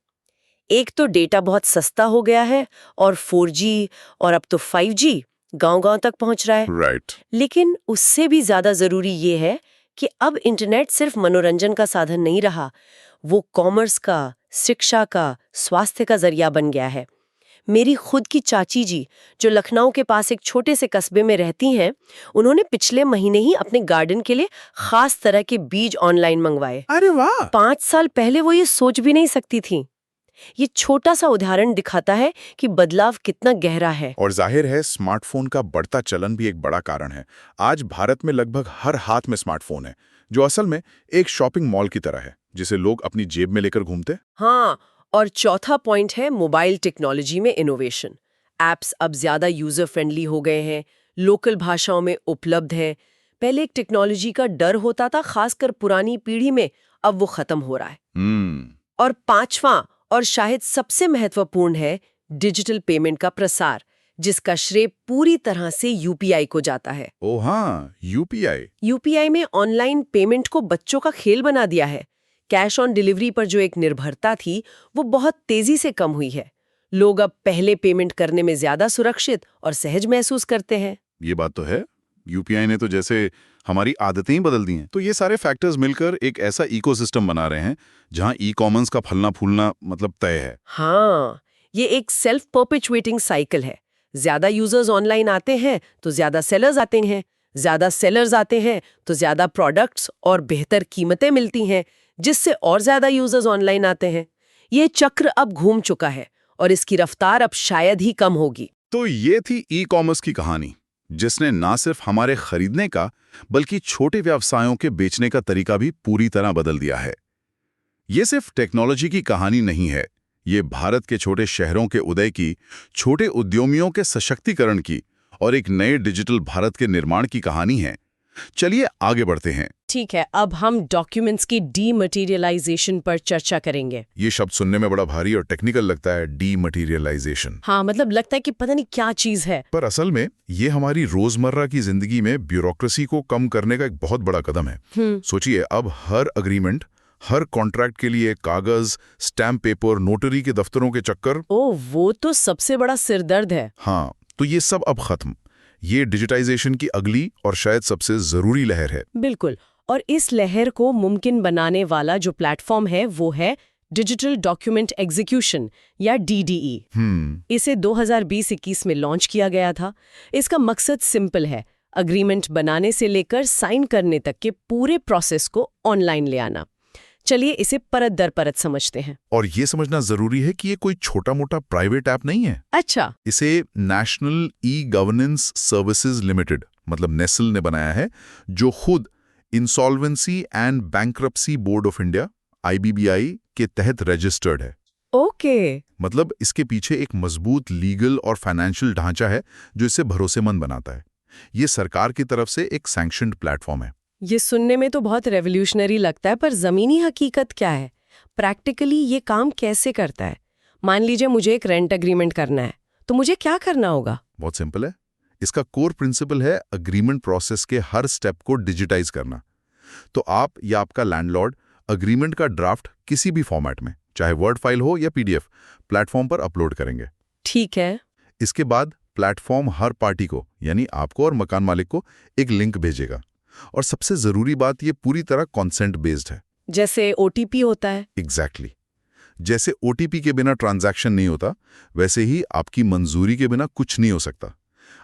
एक तो डेटा बहुत सस्ता हो गया है और 4G और अब तो 5G गांव-गांव तक पहुंच रहा है। Right. लेकिन उससे भी ज्यादा जरूरी ये है कि अब इंटरनेट सिर्फ मनोरंजन का साधन नहीं रहा, वो कॉमर्स का, शिक्षा का, स्वास्थ्य का जरिया बन गया है। मेरी खुद की चाची जी, जो लखनऊ के पास एक छोटे से कस्बे में रहती हैं, उन्होंने पिछले महीने ही अपने गार्डन के लिए खास तरह के बीज ऑनलाइन मंगवाए। अरे वाह! 5 साल पहले वो ये सोच भी नहीं सकती थी। ये छोटा सा उदाहरण दिखाता है कि बदलाव कितना गहरा है। और जाहिर है स्मार्टफोन का बढ़ता चलन भी एक बड़ा कारण है। आज भारत में लगभग हर हाथ में स्मार्टफोन है, जो असल में एक शॉपिंग मॉल की तरह है, जिसे लोग अपनी जेब में लेकर घूमते। हाँ, और चौथा पॉइंट है मोबाइल टेक्नोलॉजी में इनोवेशन। एप्स अब ज्यादा यूजर फ्रेंडली हो गए हैं, लोकल भाषाओं में उपलब्ध हैं। पहले एक टेक्नोलॉजी का डर होता था, खासकर पुरानी पीढ़ी में, अब वो खत्म हो रहा है। और पांचवा और शायद सबसे महत्वपूर्ण है डिजिटल पेमेंट का प्रसार, जिसका श्रेय पूरी तरह से UPI को जाता है। ओ हाँ, UPI में ऑनलाइन पेमेंट को बच्चों का खेल बना दिया है। कैश ऑन डिलीवरी पर जो एक निर्भरता थी, वो बहुत तेजी से कम हुई है। लोग अब पहले पेमेंट करने में ज्यादा सुरक्षित और सहज महसूस करते हैं। ये बात तो है। UPI ने तो जैसे हमारी आदतें ही बदल दी हैं। तो ये सारे फैक्टर्स मिलकर एक ऐसा इकोसिस्टम बना रहे हैं जहां ई-कॉमर्स का फलना फूलना मतलब तय है। हाँ, ये एक सेल्फ परपेचुएटिंग साइकिल है। ज्यादा यूजर्स ऑनलाइन आते हैं तो ज्यादा सेलर्स आते हैं, ज्यादा सेलर्स आते हैं तो ज्यादा प्रोडक्ट्स और बेहतर कीमतें मिलती हैं, जिससे और ज्यादा यूजर्स ऑनलाइन आते हैं। ये चक्र अब घूम चुका है और इसकी रफ्तार अब शायद ही कम होगी। तो ये थी ई-कॉमर्स की कहानी, जिसने ना सिर्फ हमारे खरीदने का बल्कि छोटे व्यवसायों के बेचने का तरीका भी पूरी तरह बदल दिया है। ये सिर्फ टेक्नोलॉजी की कहानी नहीं है, ये भारत के छोटे शहरों के उदय की, छोटे उद्यमियों के सशक्तिकरण की और एक नए डिजिटल भारत के निर्माण की कहानी है। चलिए आगे बढ़ते हैं। ठीक है, अब हम डॉक्यूमेंट्स की डीमटेरियलाइजेशन पर चर्चा करेंगे। ये शब्द सुनने में बड़ा भारी और टेक्निकल लगता है, डीमटेरियलाइजेशन। हाँ, मतलब लगता है कि पता नहीं क्या चीज है। पर असल में ये हमारी रोजमर्रा की जिंदगी में ब्यूरोक्रेसी को कम करने का एक बहुत बड़ा कदम है। सोचिए, अब हर अग्रीमेंट, हर कॉन्ट्रैक्ट के लिए कागज, स्टैम्प पेपर, नोटरी के दफ्तरों के चक्कर। ओह, वो तो सबसे बड़ा सिरदर्द है। हाँ, तो ये सब अब खत्म। ये डिजिटाइजेशन की अगली और शायद सबसे जरूरी लहर है। बिल्कुल, और इस लहर को मुमकिन बनाने वाला जो प्लेटफॉर्म है वो है डिजिटल डॉक्यूमेंट एग्जीक्यूशन या DDE। इसे 2020-21 में लॉन्च किया गया था। इसका मकसद सिंपल है, अग्रीमेंट बनाने से लेकर साइन करने तक के पूरे प्रोसेस को ऑनलाइन ले आना। चलिए इसे परत दर परत समझते हैं। और ये समझना जरूरी है कि ये कोई छोटा मोटा प्राइवेट ऐप नहीं है। अच्छा। इसे national e governance services limited मतलब नेसल ने बनाया है, जो खुद insolvency and bankruptcy board of India IBBI के तहत रजिस्टर्ड है। ओके। मतलब इसके पीछे एक मजबूत लीगल और फाइनेंशियल ढांचा है जो इसे भरोसेमंद बनाता है। ये सरकार की तरफ से एक सैंक्शन्ड प्लेटफॉर्म है। ये सुनने में तो बहुत रेवोल्यूशनरी लगता है, पर जमीनी हकीकत क्या है? प्रैक्टिकली ये काम कैसे करता है? मान लीजिए मुझे एक रेंट एग्रीमेंट करना है, तो मुझे क्या करना होगा? बहुत सिंपल है। इसका कोर प्रिंसिपल है अग्रीमेंट प्रोसेस के हर स्टेप को डिजिटाइज करना। तो आप या आपका लैंडलॉर्ड अग्रीमेंट का ड्राफ्ट किसी भी फॉर्मेट में, चाहे वर्ड फाइल हो या PDF, प्लेटफॉर्म पर अपलोड करेंगे। ठीक है। इसके बाद प्लेटफॉर्म हर पार्टी को, यानी आपको और मकान मालिक को, एक लिंक भेजेगा। और सबसे जरूरी बात, ये पूरी तरह कॉन्सेंट बेस्ड है। जैसे OTP होता है। एग्जैक्टली। जैसे ओटीपी के बिना ट्रांजैक्शन नहीं होता, वैसे ही आपकी मंजूरी के बिना कुछ नहीं हो सकता।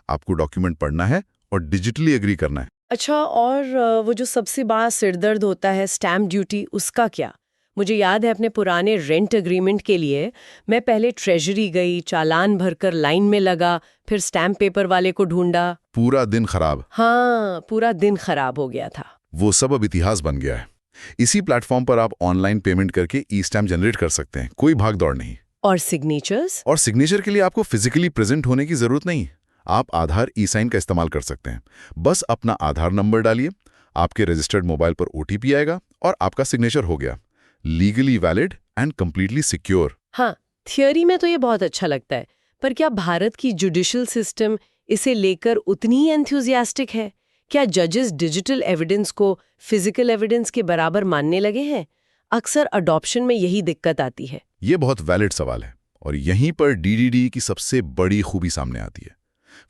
आपको डॉक्यूमेंट पढ़ना है और डिजिटली एग्री करना है। अच्छा, और वो जो सबसे बड़ा सिरदर्द होता है स्टैम्प ड्यूटी, उसका क्या? मुझे याद है अपने पुराने रेंट एग्रीमेंट के लिए मैं पहले ट्रेजरी गई, चालान भरकर लाइन में लगा, फिर स्टैम्प पेपर वाले को ढूंढा। पूरा दिन खराब। हाँ, पूरा दिन खराब हो गया था। वो सब अब इतिहास बन गया है। इसी प्लेटफॉर्म पर आप ऑनलाइन पेमेंट करके ई स्टैम्प जनरेट कर सकते हैं, कोई भाग दौड़ नहीं। और सिग्नेचर्स? और सिग्नेचर के लिए आपको फिजिकली प्रेजेंट होने की जरूरत नहीं। आप आधार ई साइन का इस्तेमाल कर सकते हैं। बस अपना आधार नंबर डालिए, आपके रजिस्टर्ड मोबाइल पर ओटीपी आएगा और आपका सिग्नेचर हो गया। Legally valid and completely secure. हाँ, थियोरी में तो ये बहुत अच्छा लगता है, पर क्या भारत की जुडिशियल सिस्टम इसे लेकर उतनी ही एंथुसियास्टिक है? क्या जजेस डिजिटल एविडेंस को फिजिकल एविडेंस के बराबर मानने लगे हैं? अक्सर अडॉप्शन में यही दिक्कत आती है। ये बहुत वैलिड सवाल है और यहीं पर डीडीडी की सबसे बड़ी खूबी सामने आती है।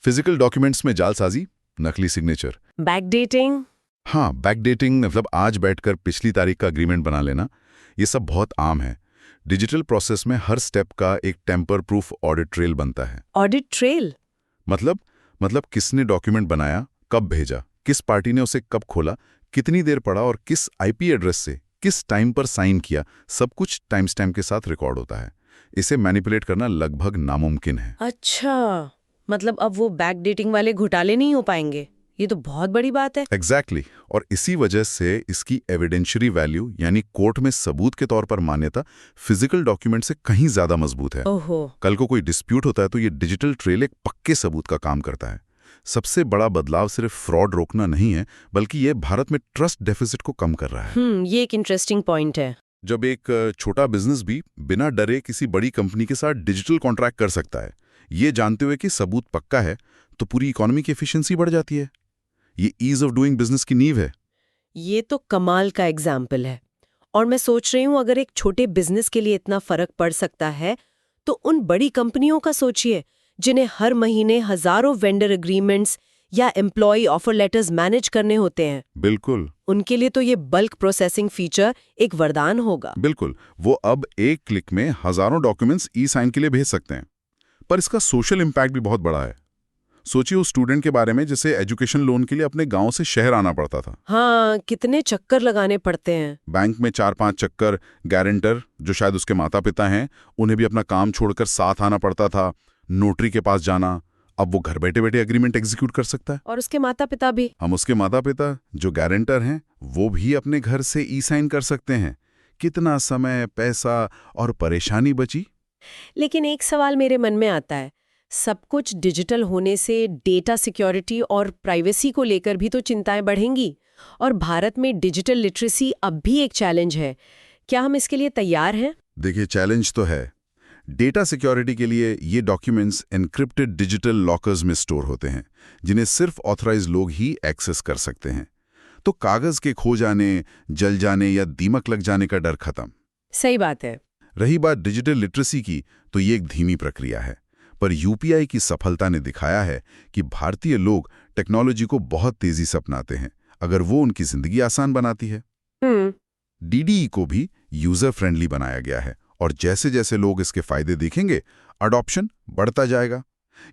फिजिकल डॉक्यूमेंट्स में जालसाजी, नकली सिग्नेचर, बैकडेटिंग। हाँ, बैकडेटिंग मतलब आज बैठकर पिछली तारीख का एग्रीमेंट बना लेना, ये सब बहुत आम है। डिजिटल प्रोसेस में हर स्टेप का एक टेम्पर प्रूफ ऑडिट ट्रेल बनता है। ऑडिट ट्रेल मतलब किसने डॉक्यूमेंट बनाया, कब भेजा, किस पार्टी ने उसे कब खोला, कितनी देर पढ़ा और किस आईपी एड्रेस से किस टाइम पर साइन किया, सब कुछ टाइम स्टैम्प के साथ रिकॉर्ड होता है। इसे मैनिपुलेट करना लगभग नामुमकिन है। अच्छा, मतलब अब वो बैकडेटिंग वाले घोटाले नहीं हो पाएंगे। ये तो बहुत बड़ी बात है। एग्जैक्टली। और इसी वजह से इसकी एविडेंशियरी वैल्यू यानी कोर्ट में सबूत के तौर पर मान्यता फिजिकल डॉक्यूमेंट से कहीं ज्यादा मजबूत है। ओहो। कल को कोई डिस्प्यूट होता है तो ये डिजिटल ट्रेल एक पक्के सबूत का काम करता है। सबसे बड़ा बदलाव सिर्फ फ्रॉड रोकना नहीं है, बल्कि ये भारत में ट्रस्ट डेफिसिट को कम कर रहा है। ये एक इंटरेस्टिंग पॉइंट है। जब एक छोटा बिजनेस भी बिना डरे किसी बड़ी कंपनी के साथ डिजिटल कॉन्ट्रैक्ट कर सकता है, ये जानते हुए कि सबूत पक्का है, तो पूरी इकोनॉमी की एफिशिएंसी बढ़ जाती है। ये ईज ऑफ डूइंग बिजनेस की नींव है। ये तो कमाल का एग्जाम्पल है। और मैं सोच रही हूँ, अगर एक छोटे बिजनेस के लिए इतना फर्क पड़ सकता है, तो उन बड़ी कंपनियों का सोचिए, जिन्हें हर महीने हजारों वेंडर एग्रीमेंट्स या एम्प्लॉय ऑफर लेटर्स मैनेज करने होते हैं। बिल्कुल। उनके लिए तो ये बल्क प्रोसेसिंग फीचर एक वरदान होगा। बिल्कुल, वो अब एक क्लिक में हजारों डॉक्यूमेंट्स ई साइन के लिए भेज सकते हैं। पर इसका सोशल इम्पैक्ट भी बहुत बड़ा है। सोचिए उस स्टूडेंट के बारे में जिसे एजुकेशन लोन के लिए अपने गांव से शहर आना पड़ता था। हाँ, कितने चक्कर लगाने पड़ते हैं। बैंक में 4-5 चक्कर, गारंटर जो शायद उसके माता पिता हैं, उन्हें भी अपना काम छोड़कर साथ आना पड़ता था, नोटरी के पास जाना। अब वो घर बैठे बैठे एग्रीमेंट एग्जीक्यूट कर सकता है। और उसके माता पिता भी। हम उसके माता पिता जो गारंटर हैं, वो भी अपने घर से ई साइन कर सकते हैं। कितना समय, पैसा और परेशानी बची। लेकिन एक सवाल मेरे मन में आता है, सब कुछ डिजिटल होने से डेटा सिक्योरिटी और प्राइवेसी को लेकर भी तो चिंताएं बढ़ेंगी। और भारत में डिजिटल लिटरेसी अब भी एक चैलेंज है। क्या हम इसके लिए तैयार हैं? देखिए, चैलेंज तो है। डेटा सिक्योरिटी के लिए ये डॉक्यूमेंट्स एन्क्रिप्टेड डिजिटल लॉकर्स में स्टोर होते हैं, जिन्हें सिर्फ ऑथराइज लोग ही एक्सेस कर सकते हैं। तो कागज के खो जाने, जल जाने या दीमक लग जाने का डर खत्म। सही बात है। रही बात डिजिटल लिटरेसी की, तो ये एक धीमी प्रक्रिया है। पर यूपीआई की सफलता ने दिखाया है कि भारतीय लोग टेक्नोलॉजी को बहुत तेजी से अपनाते हैं, अगर वो उनकी जिंदगी आसान बनाती है। डीडीई को भी यूजर फ्रेंडली बनाया गया है और जैसे जैसे लोग इसके फायदे देखेंगे, अडॉप्शन बढ़ता जाएगा।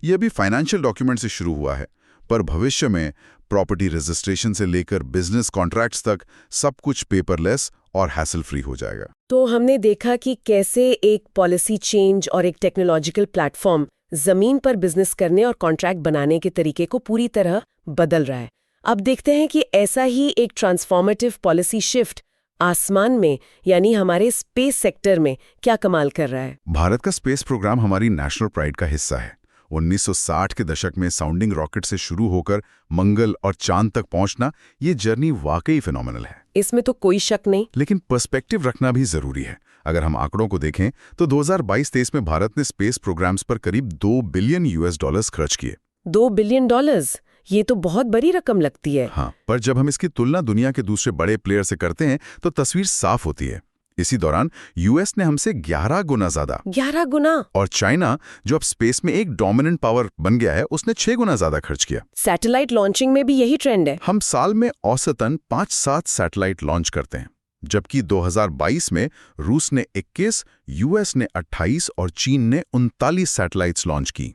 यह भी फाइनेंशियल डॉक्यूमेंट से शुरू हुआ है, पर भविष्य में प्रॉपर्टी रजिस्ट्रेशन से लेकर बिजनेस कॉन्ट्रैक्ट्स तक सब कुछ पेपरलेस और हैसल फ्री हो जाएगा। तो हमने देखा कि कैसे एक पॉलिसी चेंज और एक टेक्नोलॉजिकल प्लेटफॉर्म जमीन पर बिजनेस करने और कॉन्ट्रैक्ट बनाने के तरीके को पूरी तरह बदल रहा है। अब देखते हैं कि ऐसा ही एक ट्रांसफॉर्मेटिव पॉलिसी शिफ्ट आसमान में यानी हमारे स्पेस सेक्टर में क्या कमाल कर रहा है। भारत का स्पेस प्रोग्राम हमारी नेशनल प्राइड का हिस्सा है। 1960 के दशक में साउंडिंग रॉकेट से शुरू होकर मंगल और चांद तक पहुंचना, ये जर्नी वाकई फिनोमिनल है। इसमें तो कोई शक नहीं। लेकिन पर्सपेक्टिव रखना भी जरूरी है। अगर हम आंकड़ों को देखें तो 2022-23 में भारत ने स्पेस प्रोग्राम्स पर करीब $2 बिलियन खर्च किए। $2 बिलियन? ये तो बहुत बड़ी रकम लगती है। हाँ, पर जब हम इसकी तुलना दुनिया के दूसरे बड़े प्लेयर से करते हैं तो तस्वीर साफ होती है। इसी दौरान यूएस ने हमसे 11 गुना ज्यादा। 11 गुना? और चाइना, जो अब स्पेस में एक डोमिनेंट पावर बन गया है, उसने 6 गुना ज्यादा खर्च किया। सैटेलाइट लॉन्चिंग में भी यही ट्रेंड है। हम साल में औसतन 5-7 सैटेलाइट लॉन्च करते हैं। जबकि 2022 में रूस ने 21, यूएस ने 28 और चीन ने 39 सैटेलाइट्स लॉन्च की।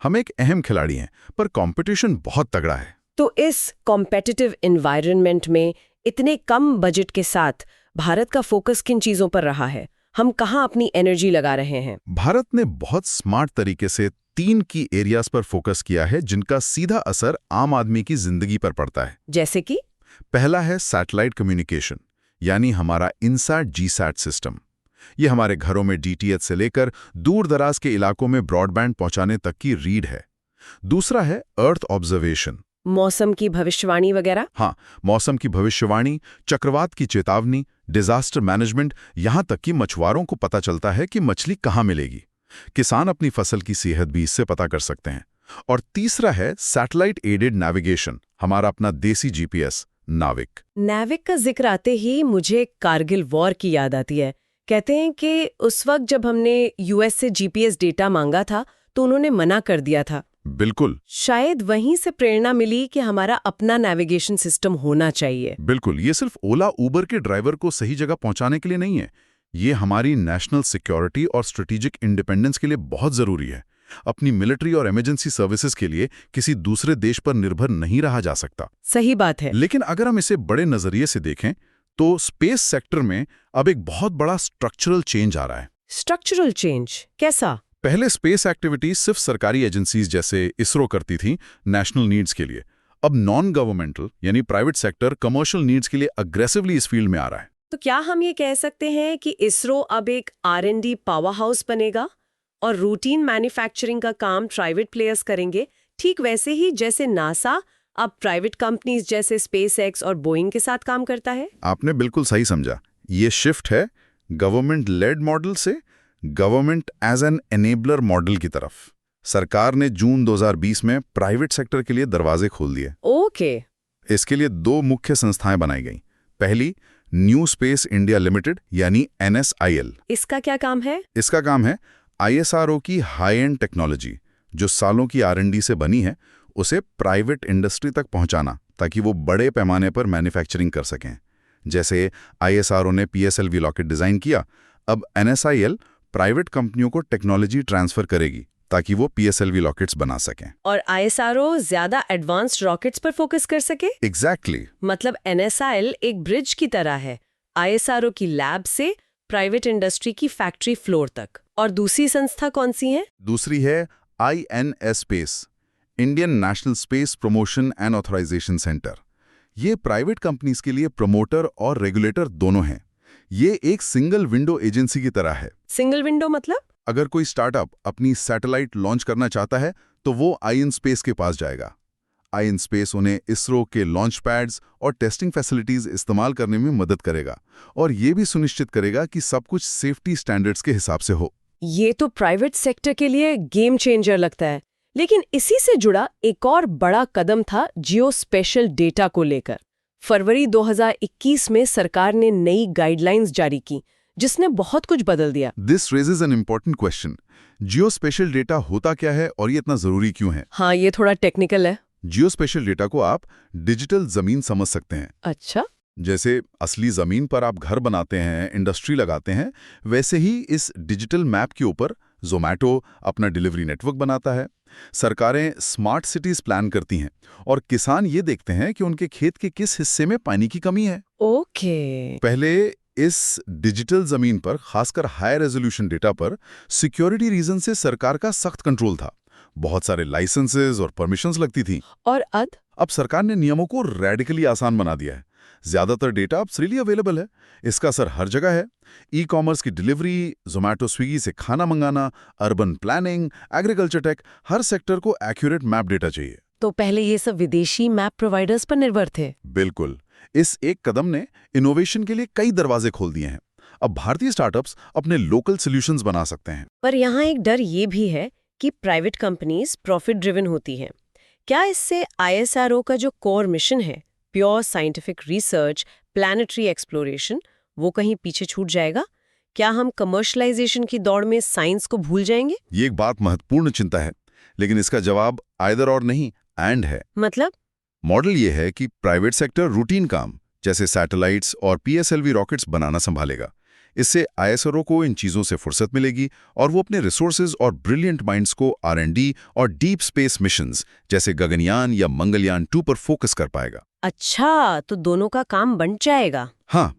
हम एक अहम खिलाड़ी हैं, पर कंपटीशन बहुत तगड़ा है। तो इस कॉम्पिटिटिव एनवायरनमेंट में इतने कम बजट के साथ भारत का फोकस किन चीजों पर रहा है? हम कहाँ अपनी एनर्जी लगा रहे हैं? भारत ने बहुत स्मार्ट तरीके से 3 की एरियाज पर फोकस किया है जिनका सीधा असर आम आदमी की जिंदगी पर पड़ता है। जैसे कि? पहला है सैटेलाइट कम्युनिकेशन, यानी हमारा इनसैट जीसैट सिस्टम। ये हमारे घरों में डीटीएच से लेकर दूर दराज के इलाकों में ब्रॉडबैंड पहुंचाने तक की रीढ़ है। दूसरा है अर्थ ऑब्जर्वेशन, मौसम की भविष्यवाणी वगैरह? हाँ, मौसम की भविष्यवाणी, चक्रवात की चेतावनी, डिजास्टर मैनेजमेंट, यहां तक कि मछुआरों को पता चलता है कि मछली कहाँ मिलेगी। किसान अपनी फसल की सेहत भी इससे पता कर सकते हैं। और तीसरा है सैटेलाइट एडेड नेविगेशन, हमारा अपना देसी जीपीएस नाविक। नाविक का जिक्र आते ही मुझे कारगिल वॉर की याद आती है। कहते हैं कि उस वक्त जब हमने यूएस से जीपीएस डेटा मांगा था तो उन्होंने मना कर दिया था। बिल्कुल। शायद वहीं से प्रेरणा मिली कि हमारा अपना नेविगेशन सिस्टम होना चाहिए। बिल्कुल, ये सिर्फ ओला उबर के ड्राइवर को सही जगह पहुंचाने के लिए नहीं है, ये हमारी नेशनल सिक्योरिटी और स्ट्रेटेजिक इंडिपेंडेंस के लिए बहुत जरूरी है। अपनी मिलिट्री और इमरजेंसी सर्विसेज के लिए किसी दूसरे देश पर निर्भर नहीं रहा जा सकता। सही बात है। लेकिन अगर हम इसे बड़े नजरिए से देखें तो स्पेस सेक्टर में अब एक बहुत बड़ा स्ट्रक्चरल चेंज आ रहा है। स्ट्रक्चरल चेंज कैसा? पहले स्पेस एक्टिविटीज सिर्फ सरकारी एजेंसीज जैसे इसरो करती थी नेशनल नीड्स के लिए। अब नॉन गवर्नमेंटल यानी प्राइवेट सेक्टर कमर्शियल नीड्स के लिए अग्रेसिवली इस फील्ड में आ रहा है। तो क्या हम ये कह सकते हैं कि इसरो अब एक R&D पावर हाउस बनेगा और रूटीन मैन्युफैक्चरिंग का काम प्राइवेट प्लेयर्स करेंगे, ठीक वैसे ही जैसे नासा अब प्राइवेट कंपनीज जैसे स्पेसएक्स और बोइंग के साथ काम करता है? आपने बिल्कुल सही समझा। ये शिफ्ट है गवर्नमेंट लेड मॉडल से government as an enabler model की तरफ। सरकार ने जून 2020 में प्राइवेट सेक्टर के लिए दरवाजे खोल दिए। ओके। इसके लिए 2 मुख्य संस्थाएं बनाई गईं। पहली न्यू स्पेस इंडिया लिमिटेड यानी NSIL। इसका क्या काम है? इसका काम है ISRO की हाई एंड टेक्नोलॉजी जो सालों की R&D से बनी है उसे प्राइवेट इंडस्ट्री तक पहुंचाना ताकि वो बड़े पैमाने पर मैन्युफैक्चरिंग कर सकें। जैसे ISRO ने PSLV रॉकेट डिजाइन किया, अब NSIL प्राइवेट कंपनियों को टेक्नोलॉजी ट्रांसफर करेगी ताकि वो PSLV रॉकेट्स बना सकें। और ISRO ज्यादा एडवांस्ड रॉकेट्स पर फोकस कर सके? एग्जैक्टली। मतलब NSIL एक ब्रिज की तरह है ISRO की लैब से प्राइवेट इंडस्ट्री की फैक्ट्री फ्लोर तक। और दूसरी संस्था कौन सी है? दूसरी है INS space, Indian national space promotion and authorisation centre. ये प्राइवेट कंपनीज के लिए प्रमोटर और रेगुलेटर दोनों हैं। ये एक सिंगल विंडो एजेंसी की तरह है। सिंगल विंडो मतलब? अगर कोई स्टार्टअप अपनी सैटेलाइट लॉन्च करना चाहता है तो वो INSpace के पास जाएगा। INSpace उन्हें इसरो के लॉन्च पैड्स और टेस्टिंग फैसिलिटीज इस्तेमाल करने में मदद करेगा और ये भी सुनिश्चित करेगा कि सब कुछ सेफ्टी स्टैंडर्ड्स के हिसाब से हो। ये तो प्राइवेट सेक्टर के लिए गेम चेंजर लगता है। लेकिन इसी से जुड़ा एक और बड़ा कदम था जियो स्पेशल डेटा को लेकर। फरवरी 2021 में सरकार ने नई गाइडलाइंस जारी की जिसने बहुत कुछ बदल दिया। This raises an important question. Jio special data होता क्या है और ये इतना जरूरी क्यों है? हाँ, ये थोड़ा टेक्निकल है। जियो स्पेशल डेटा को आप डिजिटल जमीन समझ सकते हैं। अच्छा। जैसे असली जमीन पर आप घर बनाते हैं, इंडस्ट्री लगाते हैं, वैसे ही इस डिजिटल मैप के ऊपर ज़ोमैटो अपना डिलीवरी नेटवर्क बनाता है। सरकारें स्मार्ट सिटीज प्लान करती हैं और किसान ये देखते हैं कि उनके खेत के किस हिस्से में पानी की कमी है। ओके। पहले इस डिजिटल जमीन पर, खासकर हाई रेजोल्यूशन डेटा पर, सिक्योरिटी रीजन से सरकार का सख्त कंट्रोल था। बहुत सारे लाइसेंसेस और परमिशंस लगती थी। और अब सरकार ने नियमों को रेडिकली आसान बना दिया है। ज्यादातर डेटा अब फ्रीली अवेलेबल है। इसका असर हर जगह है। ई-कॉमर्स की डिलीवरी, ज़ोमैटो स्विगी से खाना मंगाना, अर्बन प्लानिंग, एग्रीकल्चर टेक, हर सेक्टर को एक्यूरेट मैप डेटा चाहिए। तो पहले ये सब विदेशी मैप प्रोवाइडर्स पर निर्भर थे। बिल्कुल। इस एक कदम ने इनोवेशन के लिए कई दरवाजे खोल दिए हैं। अब भारतीय स्टार्टअप्स अपने लोकल सॉल्यूशंस बना सकते हैं। पर यहाँ एक डर ये भी है कि प्राइवेट कंपनीज प्रॉफिट ड्रिवन होती हैं। क्या इससे ISRO का जो कोर मिशन है, pure scientific research, planetary exploration, वो कहीं पीछे छूट जाएगा? क्या हम कमर्शलाइजेशन की दौड़ में साइंस को भूल जाएंगे? ये एक बात महत्वपूर्ण चिंता है, लेकिन इसका जवाब आइदर और नहीं, एंड है। मतलब? मॉडल ये है कि प्राइवेट सेक्टर रूटीन काम, जैसे सैटेलाइट्स और पीएसएलवी रॉकेट्स बनाना संभालेगा। इससे आईएसआरओ को इन चीज़ों से फुर्सत मिलेगी और वो अपने रिसोर्सेज और ब्रिलियंट माइंड्स को आर&डी और डीप स्पेस मिशंस जैसे गगनयान या मंगलयान 2 पर फोकस कर पाएगा। अच्छा, तो दोनों का काम बन जाएगा। हाँ,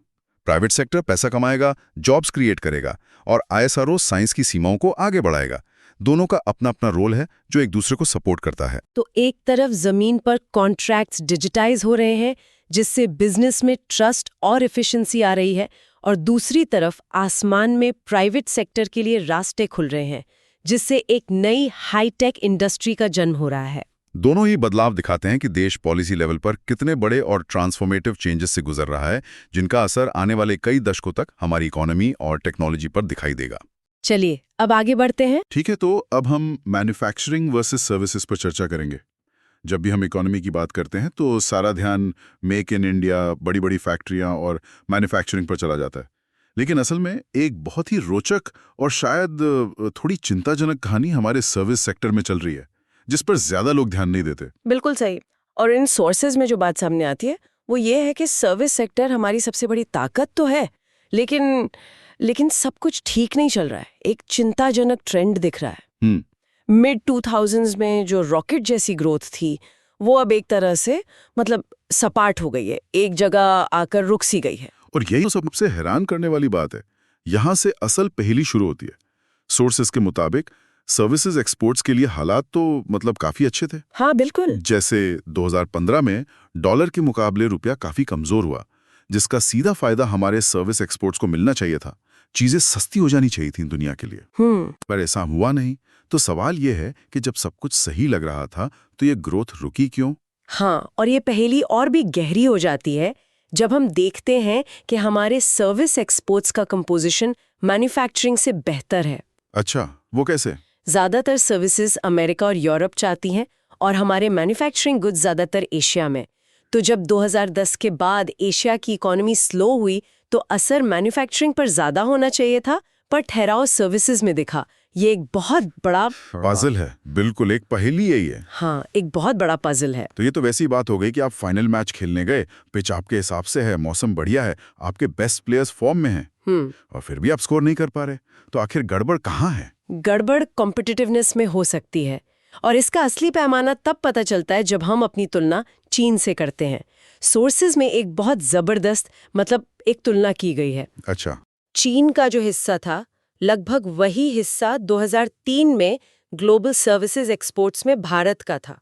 प्राइवेट सेक्टर पैसा कमाएगा, जॉब्स क्रिएट करेगा और आईएसआरओ साइंस की सीमाओं को आगे बढ़ाएगा। दोनों का अपना अपना रोल है जो एक दूसरे को सपोर्ट करता है। तो एक तरफ जमीन पर कॉन्ट्रैक्ट्स डिजिटाइज हो रहे हैं, जिससे बिजनेस में ट्रस्ट और एफिशिएंसी आ रही है, और दूसरी तरफ आसमान में प्राइवेट सेक्टर के लिए रास्ते खुल रहे हैं, जिससे एक नई हाईटेक इंडस्ट्री का जन्म हो रहा है। दोनों ही बदलाव दिखाते हैं कि देश पॉलिसी लेवल पर कितने बड़े और ट्रांसफॉर्मेटिव चेंजेस से गुजर रहा है, जिनका असर आने वाले कई दशकों तक हमारी इकोनॉमी और टेक्नोलॉजी पर दिखाई देगा। चलिए अब आगे बढ़ते हैं। ठीक है, तो अब हम मैन्युफैक्चरिंग वर्सेस सर्विसेज पर चर्चा करेंगे। जब भी हम इकोनॉमी की बात करते हैं तो सारा ध्यान मेक इन इंडिया, बड़ी बड़ी फैक्ट्रियां और मैन्युफैक्चरिंग पर चला जाता है। लेकिन असल में एक बहुत ही रोचक और शायद थोड़ी चिंताजनक कहानी हमारे सर्विस सेक्टर में चल रही है, जिस पर ज्यादा लोग ध्यान नहीं देते। बिल्कुल सही। और इन सोर्सेज में जो बात सामने आती है वो ये है कि सर्विस सेक्टर हमारी सबसे बड़ी ताकत तो है, लेकिन सब कुछ ठीक नहीं चल रहा है। एक चिंताजनक ट्रेंड दिख रहा है। मिड 2000s में जो रॉकेट जैसी ग्रोथ थी वो अब एक तरह से सपाट हो गई है, एक जगह आकर रुक सी गई है। और यही तो सबसे हैरान करने वाली बात है। यहाँ से असल पहेली शुरू होती है। सोर्सेज के मुताबिक सर्विसेज एक्सपोर्ट्स के लिए हालात तो काफी अच्छे थे। हाँ बिल्कुल। जैसे 2015 में डॉलर के मुकाबले रुपया काफी कमजोर हुआ, जिसका सीधा फायदा हमारे सर्विस एक्सपोर्ट्स को मिलना चाहिए था। चीजें सस्ती हो जानी चाहिए थी दुनिया के लिए। पर ऐसा हुआ नहीं। तो सवाल यह है कि जब सब कुछ सही लग रहा था तो ये ग्रोथ रुकी क्यों? हाँ, और ये पहेली और भी गहरी हो जाती है जब हम देखते हैं कि हमारे सर्विस एक्सपोर्ट्स का कंपोजिशन मैन्युफैक्चरिंग से बेहतर है। अच्छा, वो कैसे? ज्यादातर सर्विसेज अमेरिका और यूरोप चाहती हैं और हमारे मैन्युफैक्चरिंग गुड्स ज्यादातर एशिया में। तो जब 2010 के बाद एशिया की इकोनॉमी स्लो हुई तो असर मैन्युफैक्चरिंग पर ज्यादा होना चाहिए था, पर ठहराव सर्विसेज में दिखा। ये एक बहुत बड़ा पजल है। बिल्कुल, एक पहेली है ये। हाँ, एक बहुत बड़ा पजल है। तो ये तो वैसी बात हो गई कि आप फाइनल मैच खेलने गए, पिच आपके हिसाब से है, मौसम बढ़िया है, आपके बेस्ट प्लेयर्स फॉर्म में हैं, और फिर भी आप स्कोर नहीं कर पा रहे। तो आखिर गड़बड़ कहाँ है? गड़बड़ कॉम्पिटिटिवनेस में हो सकती है, और इसका असली पैमाना तब पता चलता है जब हम अपनी तुलना चीन से करते हैं। सोर्सेज में एक बहुत जबरदस्त एक तुलना की गई है। अच्छा। चीन का जो हिस्सा था लगभग वही हिस्सा 2003 में ग्लोबल सर्विसेज एक्सपोर्ट्स में भारत का था।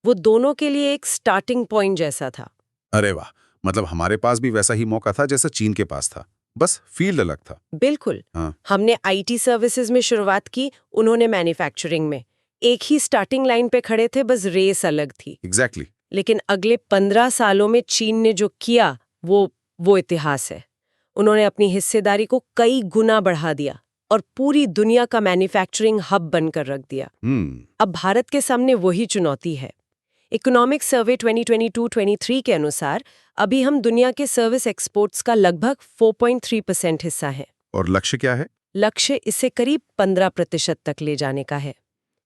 वो दोनों के लिए एक स्टार्टिंग पॉइंट जैसा था। अरे वाह, हमारे पास भी वैसा ही मौका था जैसा चीन के पास था, बस फील्ड अलग था। बिल्कुल। हाँ। हमने आईटी सर्विसेज में शुरुआत की, उन्होंने मैन्युफैक्चरिंग में। एक ही स्टार्टिंग लाइन पे खड़े थे, बस रेस अलग थी। एग्जैक्टली। लेकिन अगले 15 सालों में चीन ने जो किया वो इतिहास है। उन्होंने अपनी हिस्सेदारी को कई गुना बढ़ा दिया और पूरी दुनिया का मैन्युफैक्चरिंग हब बनकर रख दिया। अब भारत के सामने वही चुनौती है। इकोनॉमिक सर्वे 2022-23 के अनुसार अभी हम दुनिया के सर्विस एक्सपोर्ट्स का लगभग 4.3% हिस्सा है। और लक्ष्य क्या है? लक्ष्य इसे करीब 15% तक ले जाने का है।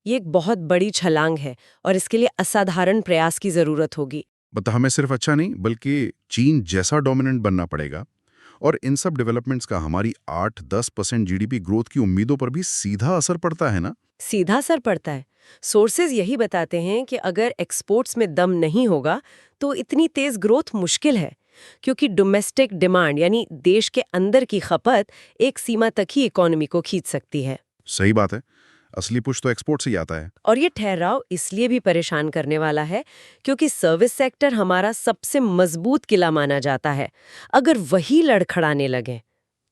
ये एक बहुत बड़ी छलांग है और इसके लिए असाधारण प्रयास की जरूरत होगी। हमें सिर्फ अच्छा नहीं बल्कि चीन जैसा डोमिनेंट बनना पड़ेगा। और इन सब डेवलपमेंट्स का हमारी 8-10% जीडीपी ग्रोथ की उम्मीदों पर भी सीधा असर पड़ता है ना? सीधा असर पड़ता है। सोर्सेज यही बताते हैं कि अगर एक्सपोर्ट्स में दम नहीं होगा तो इतनी तेज ग्रोथ मुश्किल है, क्योंकि डोमेस्टिक डिमांड यानी देश के अंदर की खपत एक सीमा तक ही इकोनॉमी को खींच सकती है। सही बात है, असली पुश तो एक्सपोर्ट से ही आता है। और ये ठहराव इसलिए भी परेशान करने वाला है क्योंकि सर्विस सेक्टर हमारा सबसे मजबूत किला माना जाता है। अगर वही लड़खड़ाने लगे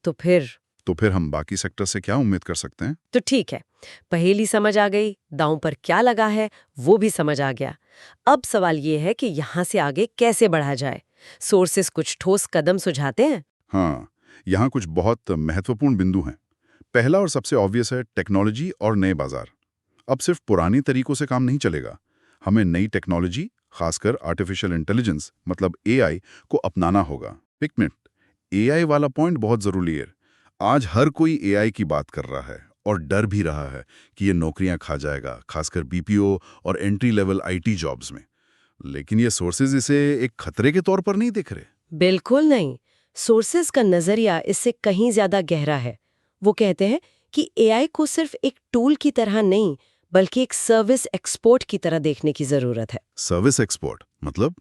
तो फिर हम बाकी सेक्टर से क्या उम्मीद कर सकते हैं? तो ठीक है, पहेली समझ आ गई, दांव पर क्या लगा है वो भी समझ आ गया। अब सवाल ये है कि यहाँ से आगे कैसे बढ़ा जाए। सोर्सेस कुछ ठोस कदम सुझाते हैं। हाँ, यहाँ कुछ बहुत महत्वपूर्ण बिंदु हैं। पहला और सबसे ऑब्वियस है टेक्नोलॉजी और नए बाजार। अब सिर्फ पुरानी तरीकों से काम नहीं चलेगा। हमें नई टेक्नोलॉजी, खासकर आर्टिफिशियल इंटेलिजेंस एआई को अपनाना होगा। एक मिनट, एआई वाला पॉइंट बहुत जरूरी है। आज हर कोई एआई की बात कर रहा है और डर भी रहा है कि ये नौकरियां खा जाएगा, खासकर बीपीओ और एंट्री लेवल आईटी जॉब्स में। लेकिन ये सोर्सेज इसे एक खतरे के तौर पर नहीं देख रहे। बिल्कुल नहीं। सोर्सेज का नजरिया इससे कहीं ज्यादा गहरा है। वो कहते हैं कि एआई को सिर्फ एक टूल की तरह नहीं, बल्कि एक सर्विस एक्सपोर्ट की तरह देखने की जरूरत है। सर्विस एक्सपोर्ट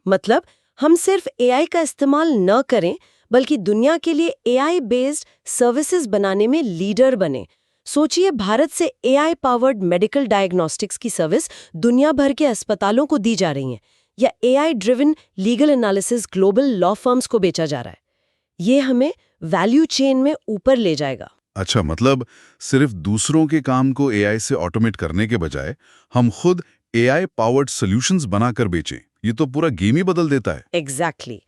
मतलब हम सिर्फ एआई का इस्तेमाल न करें, बल्कि दुनिया के लिए एआई बेस्ड सर्विसेज बनाने में लीडर बने। सोचिए, भारत से एआई पावर्ड मेडिकल डायग्नोस्टिक्स की सर्विस दुनिया भर के अस्पतालों को दी जा रही है, या AI driven legal analysis global law firms को बेचा जा रहा है। ये हमें वैल्यू चेन में ऊपर ले जाएगा। अच्छा, मतलब सिर्फ दूसरों के काम को एआई से ऑटोमेट करने के बजाय हम खुद एआई पावर्ड सॉल्यूशंस बनाकर बेचें, ये तो पूरा गेम ही बदल देता है। एग्जैक्टली।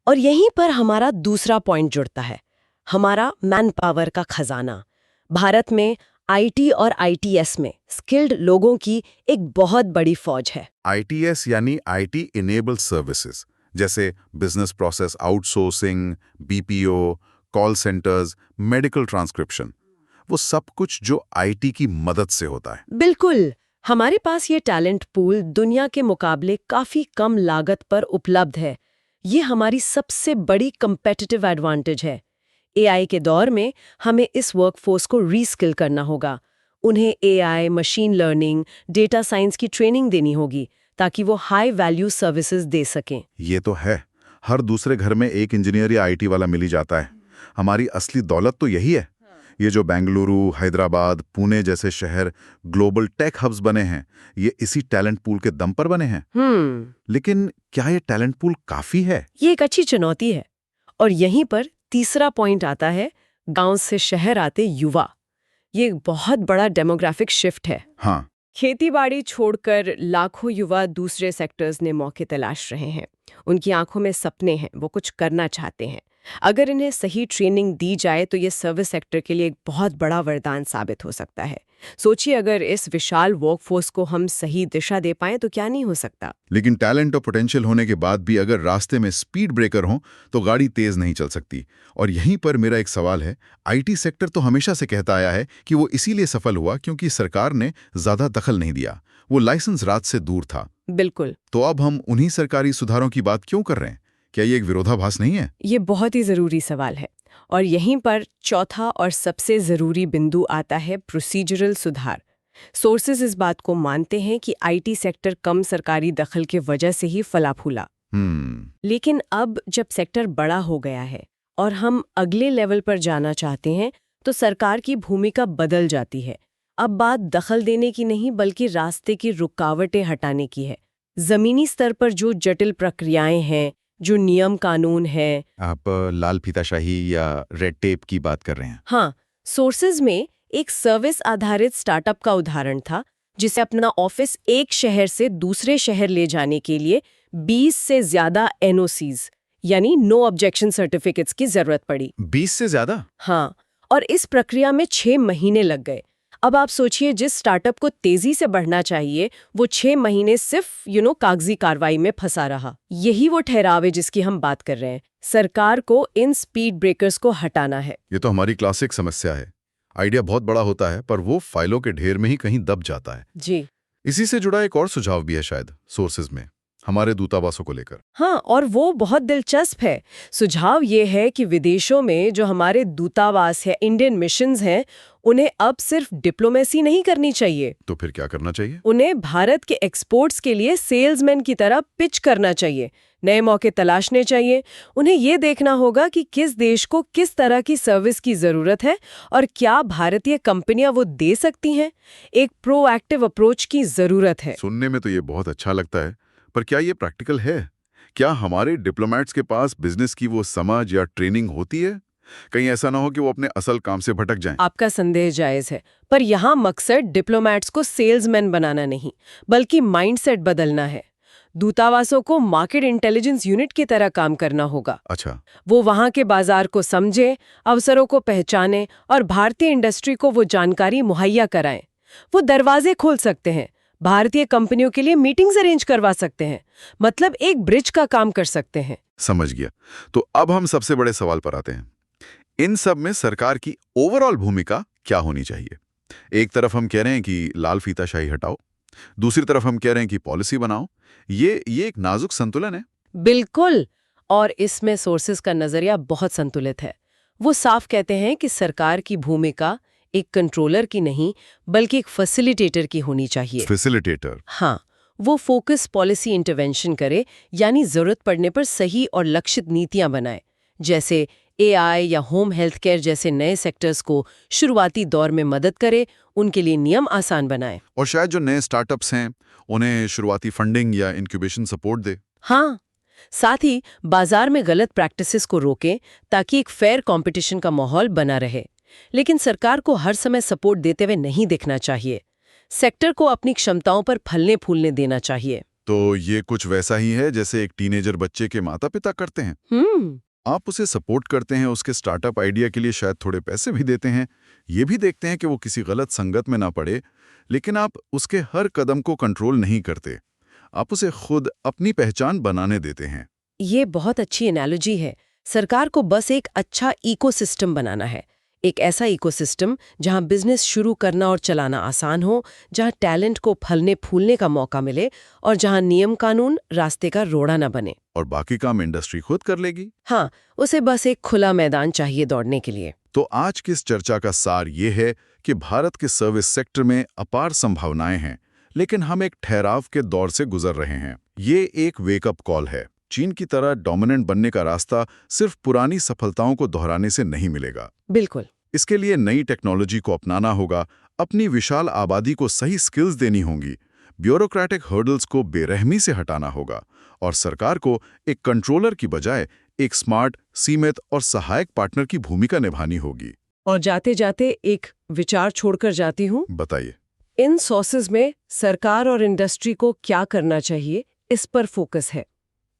और यहीं पर हमारा दूसरा पॉइंट जुड़ता है, हमारा मैन पावर का खजाना। भारत में आईटी और आईटीएस में स्किल्ड लोगों की एक बहुत बड़ी फौज है। आईटीएस यानी आईटी इनेबल्ड सर्विसेज, जैसे business process outsourcing, BPO, call centres, medical transcription, वो सब कुछ जो आईटी की मदद से होता है। बिल्कुल। हमारे पास ये टैलेंट पूल दुनिया के मुकाबले काफी कम लागत पर उपलब्ध है। ये हमारी सबसे बड़ी कंपेटिटिव एडवांटेज है। एआई के दौर में हमें इस वर्कफोर्स को रीस्किल करना होगा। उन्हें AI, machine learning, data science की ट्रेनिंग देनी होगी, ताकि वो हाई वैल्यू सर्विसेज दे सकें। ये तो है, हर दूसरे घर में एक इंजीनियर या आईटी वाला मिल ही जाता है। हमारी असली दौलत तो यही है। ये जो बेंगलुरु, हैदराबाद, पुणे जैसे शहर ग्लोबल टेक हब्स बने हैं, ये इसी टैलेंट पूल के दम पर बने हैं। लेकिन क्या ये टैलेंट पूल काफी है? ये एक अच्छी चुनौती है। और यहीं पर तीसरा पॉइंट आता है, गांव से शहर आते युवा। ये एक बहुत बड़ा डेमोग्राफिक शिफ्ट है। हाँ, खेतीबाड़ी छोड़कर लाखों युवा दूसरे सेक्टर्स में मौके तलाश रहे हैं। उनकी आंखों में सपने हैं, वो कुछ करना चाहते हैं। अगर इन्हें सही ट्रेनिंग दी जाए तो ये सर्विस सेक्टर के लिए एक बहुत बड़ा वरदान साबित हो सकता है। सोचिए, अगर इस विशाल वर्कफोर्स को हम सही दिशा दे पाएं तो क्या नहीं हो सकता। लेकिन टैलेंट और पोटेंशियल होने के बाद भी अगर रास्ते में स्पीड ब्रेकर हो तो गाड़ी तेज नहीं चल सकती। और यहीं पर मेरा एक सवाल है, आईटी सेक्टर तो हमेशा से कहता आया है कि वो इसीलिए सफल हुआ क्योंकि सरकार ने ज्यादा दखल नहीं दिया, वो लाइसेंस राज से दूर था। बिल्कुल। तो अब हम उन्हीं सरकारी सुधारों की बात क्यों कर रहे हैं? क्या ये एक विरोधाभास नहीं है? ये बहुत ही जरूरी सवाल है। और यहीं पर चौथा और सबसे जरूरी बिंदु आता है, प्रोसीजरल सुधार। सोर्सेज इस बात को मानते हैं कि आईटी सेक्टर कम सरकारी दखल के वजह से ही फला फूला। लेकिन अब जब सेक्टर बड़ा हो गया है और हम अगले लेवल पर जाना चाहते हैं, तो सरकार की भूमिका बदल जाती है। अब बात दखल देने की नहीं, बल्कि रास्ते की रुकावटें हटाने की है। जमीनी स्तर पर जो जटिल प्रक्रियाएं हैं, जो नियम कानून है। आप लाल फीताशाही या रेड टेप की बात कर रहे हैं? हाँ, सोर्सेज में एक सर्विस आधारित स्टार्टअप का उदाहरण था, जिसे अपना ऑफिस एक शहर से दूसरे शहर ले जाने के लिए 20 से ज्यादा एनओसीज यानी नो ऑब्जेक्शन सर्टिफिकेट्स की जरूरत पड़ी। 20 से ज्यादा? हाँ, और इस प्रक्रिया में 6 महीने लग गए। अब आप सोचिए, जिस स्टार्टअप को तेजी से बढ़ना चाहिए, वो 6 महीने सिर्फ कागजी कार्रवाई में फंसा रहा। यही वो ठहराव है जिसकी हम बात कर रहे हैं। सरकार को इन स्पीड ब्रेकर्स को हटाना है। ये तो हमारी क्लासिक समस्या है। आइडिया बहुत बड़ा होता है, पर वो फाइलों के ढेर में ही कहीं दब जाता है। जी। इसी से जुड़ा एक और सुझाव भी है शायद सोर्सेज में, हमारे दूतावासों को लेकर। हाँ, और वो बहुत दिलचस्प है। सुझाव ये है कि विदेशों में जो हमारे दूतावास है, इंडियन मिशंस हैं, उन्हें अब सिर्फ डिप्लोमेसी नहीं करनी चाहिए। तो फिर क्या करना चाहिए? उन्हें भारत के एक्सपोर्ट्स के लिए सेल्समैन की तरह पिच करना चाहिए, नए मौके तलाशने चाहिए। उन्हें ये देखना होगा कि किस देश को किस तरह की सर्विस की जरूरत है और क्या भारतीय कंपनियां वो दे सकती हैं। एक प्रोएक्टिव अप्रोच की जरूरत है। सुनने में तो ये बहुत अच्छा लगता है, पर क्या ये प्रैक्टिकल है? क्या हमारे डिप्लोमेट्स के पास बिजनेस की वो समझ या ट्रेनिंग होती है? कहीं ऐसा ना हो कि वो अपने असल काम से भटक जाएं। आपका संदेह जायज है, पर यहाँ मकसद डिप्लोमेट्स को सेल्समैन बनाना नहीं, बल्कि माइंडसेट बदलना है। दूतावासों को मार्केट इंटेलिजेंस यूनिट की तरह काम करना होगा। अच्छा। वो वहाँ के बाजार को समझे, अवसरों को पहचाने और भारतीय इंडस्ट्री को वो जानकारी मुहैया कराएं। वो दरवाजे खोल सकते हैं, भारतीय कंपनियों के लिए मीटिंग्स अरेंज करवा सकते हैं, मतलब एक ब्रिज का काम कर सकते हैं। समझ गया। तो अब हम सबसे बड़े सवाल पर आते हैं। इन सब में सरकार की ओवरऑल भूमिका क्या होनी चाहिए? एक तरफ हम कह रहे हैं कि लाल फीताशाही हटाओ, दूसरी तरफ हम कह रहे हैं कि पॉलिसी बनाओ। ये एक नाजुक संतुलन है। बिल्कुल। और इसमें सोर्सेज का नजरिया बहुत संतुलित है। वो साफ कहते हैं कि सरकार की भूमिका एक कंट्रोलर की नहीं बल्कि एक फैसिलिटेटर की होनी चाहिए। फैसिलिटेटर। हाँ, वो फोकस पॉलिसी इंटरवेंशन करे, यानी जरूरत पड़ने पर सही और लक्षित नीतियां बनाए, जैसे एआई या होम हेल्थ केयर जैसे नए सेक्टर्स को शुरुआती दौर में मदद करे, उनके लिए नियम आसान बनाए। और शायद जो नए स्टार्टअप्स हैं उन्हें शुरुआती फंडिंग या इंक्यूबेशन सपोर्ट दे। हाँ, साथ ही बाजार में गलत प्रैक्टिसेस को रोकें ताकि एक फेयर कंपटीशन का माहौल बना रहे। लेकिन सरकार को हर समय सपोर्ट देते हुए नहीं दिखना चाहिए। सेक्टर को अपनी क्षमताओं पर फलने फूलने देना चाहिए। तो ये कुछ वैसा ही है जैसे एक टीनेजर बच्चे के माता पिता करते हैं। आप उसे सपोर्ट करते हैं, उसके स्टार्टअप आइडिया के लिए शायद थोड़े पैसे भी देते हैं, ये भी देखते हैं कि वो किसी गलत संगत में ना पड़े, लेकिन आप उसके हर कदम को कंट्रोल नहीं करते। आप उसे खुद अपनी पहचान बनाने देते हैं। ये बहुत अच्छी एनालॉजी है। सरकार को बस एक अच्छा इकोसिस्टम बनाना है, एक ऐसा इकोसिस्टम जहां बिजनेस शुरू करना और चलाना आसान हो, जहां टैलेंट को फलने फूलने का मौका मिले और जहां नियम कानून रास्ते का रोड़ा न बने। और बाकी काम इंडस्ट्री खुद कर लेगी। हाँ, उसे बस एक खुला मैदान चाहिए दौड़ने के लिए। तो आज की इस चर्चा का सार ये है कि भारत के सर्विस सेक्टर में अपार संभावनाएं हैं, लेकिन हम एक ठहराव के दौर से गुजर रहे हैं। ये एक वेकअप कॉल है। चीन की तरह डोमिनेंट बनने का रास्ता सिर्फ पुरानी सफलताओं को दोहराने से नहीं मिलेगा। बिल्कुल। इसके लिए नई टेक्नोलॉजी को अपनाना होगा, अपनी विशाल आबादी को सही स्किल्स देनी होंगी, ब्यूरोक्रेटिक हर्डल्स को बेरहमी से हटाना होगा और सरकार को एक कंट्रोलर की बजाय एक स्मार्ट, सीमित और सहायक पार्टनर की भूमिका निभानी होगी। और जाते जाते एक विचार छोड़कर जाती हूँ। बताइए। इन सोर्सेज में सरकार और इंडस्ट्री को क्या करना चाहिए, इस पर फोकस है।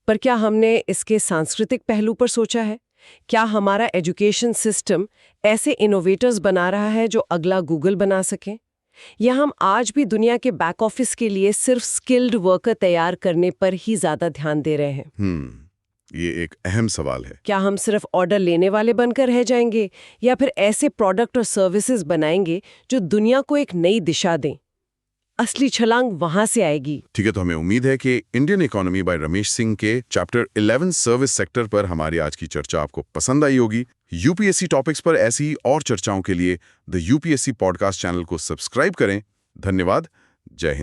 पर क्या हमने इसके सांस्कृतिक पहलू पर सोचा है? क्या हमारा एजुकेशन सिस्टम ऐसे इनोवेटर्स बना रहा है जो अगला गूगल बना सकें? या हम आज भी दुनिया के बैक ऑफिस के लिए सिर्फ स्किल्ड वर्कर तैयार करने पर ही ज्यादा ध्यान दे रहे हैं? ये एक अहम सवाल है। क्या हम सिर्फ ऑर्डर लेने वाले बनकर रह जाएंगे या फिर ऐसे प्रोडक्ट और सर्विसेज बनाएंगे जो दुनिया को एक नई दिशा दें? असली छलांग वहां से आएगी। ठीक है, तो हमें उम्मीद है कि Indian economy bye Ramesh Singh के चैप्टर 11 सर्विस सेक्टर पर हमारी आज की चर्चा आपको पसंद आई होगी। यूपीएससी टॉपिक्स पर ऐसी और चर्चाओं के लिए द यूपीएससी पॉडकास्ट चैनल को सब्सक्राइब करें। धन्यवाद। जय हिंद।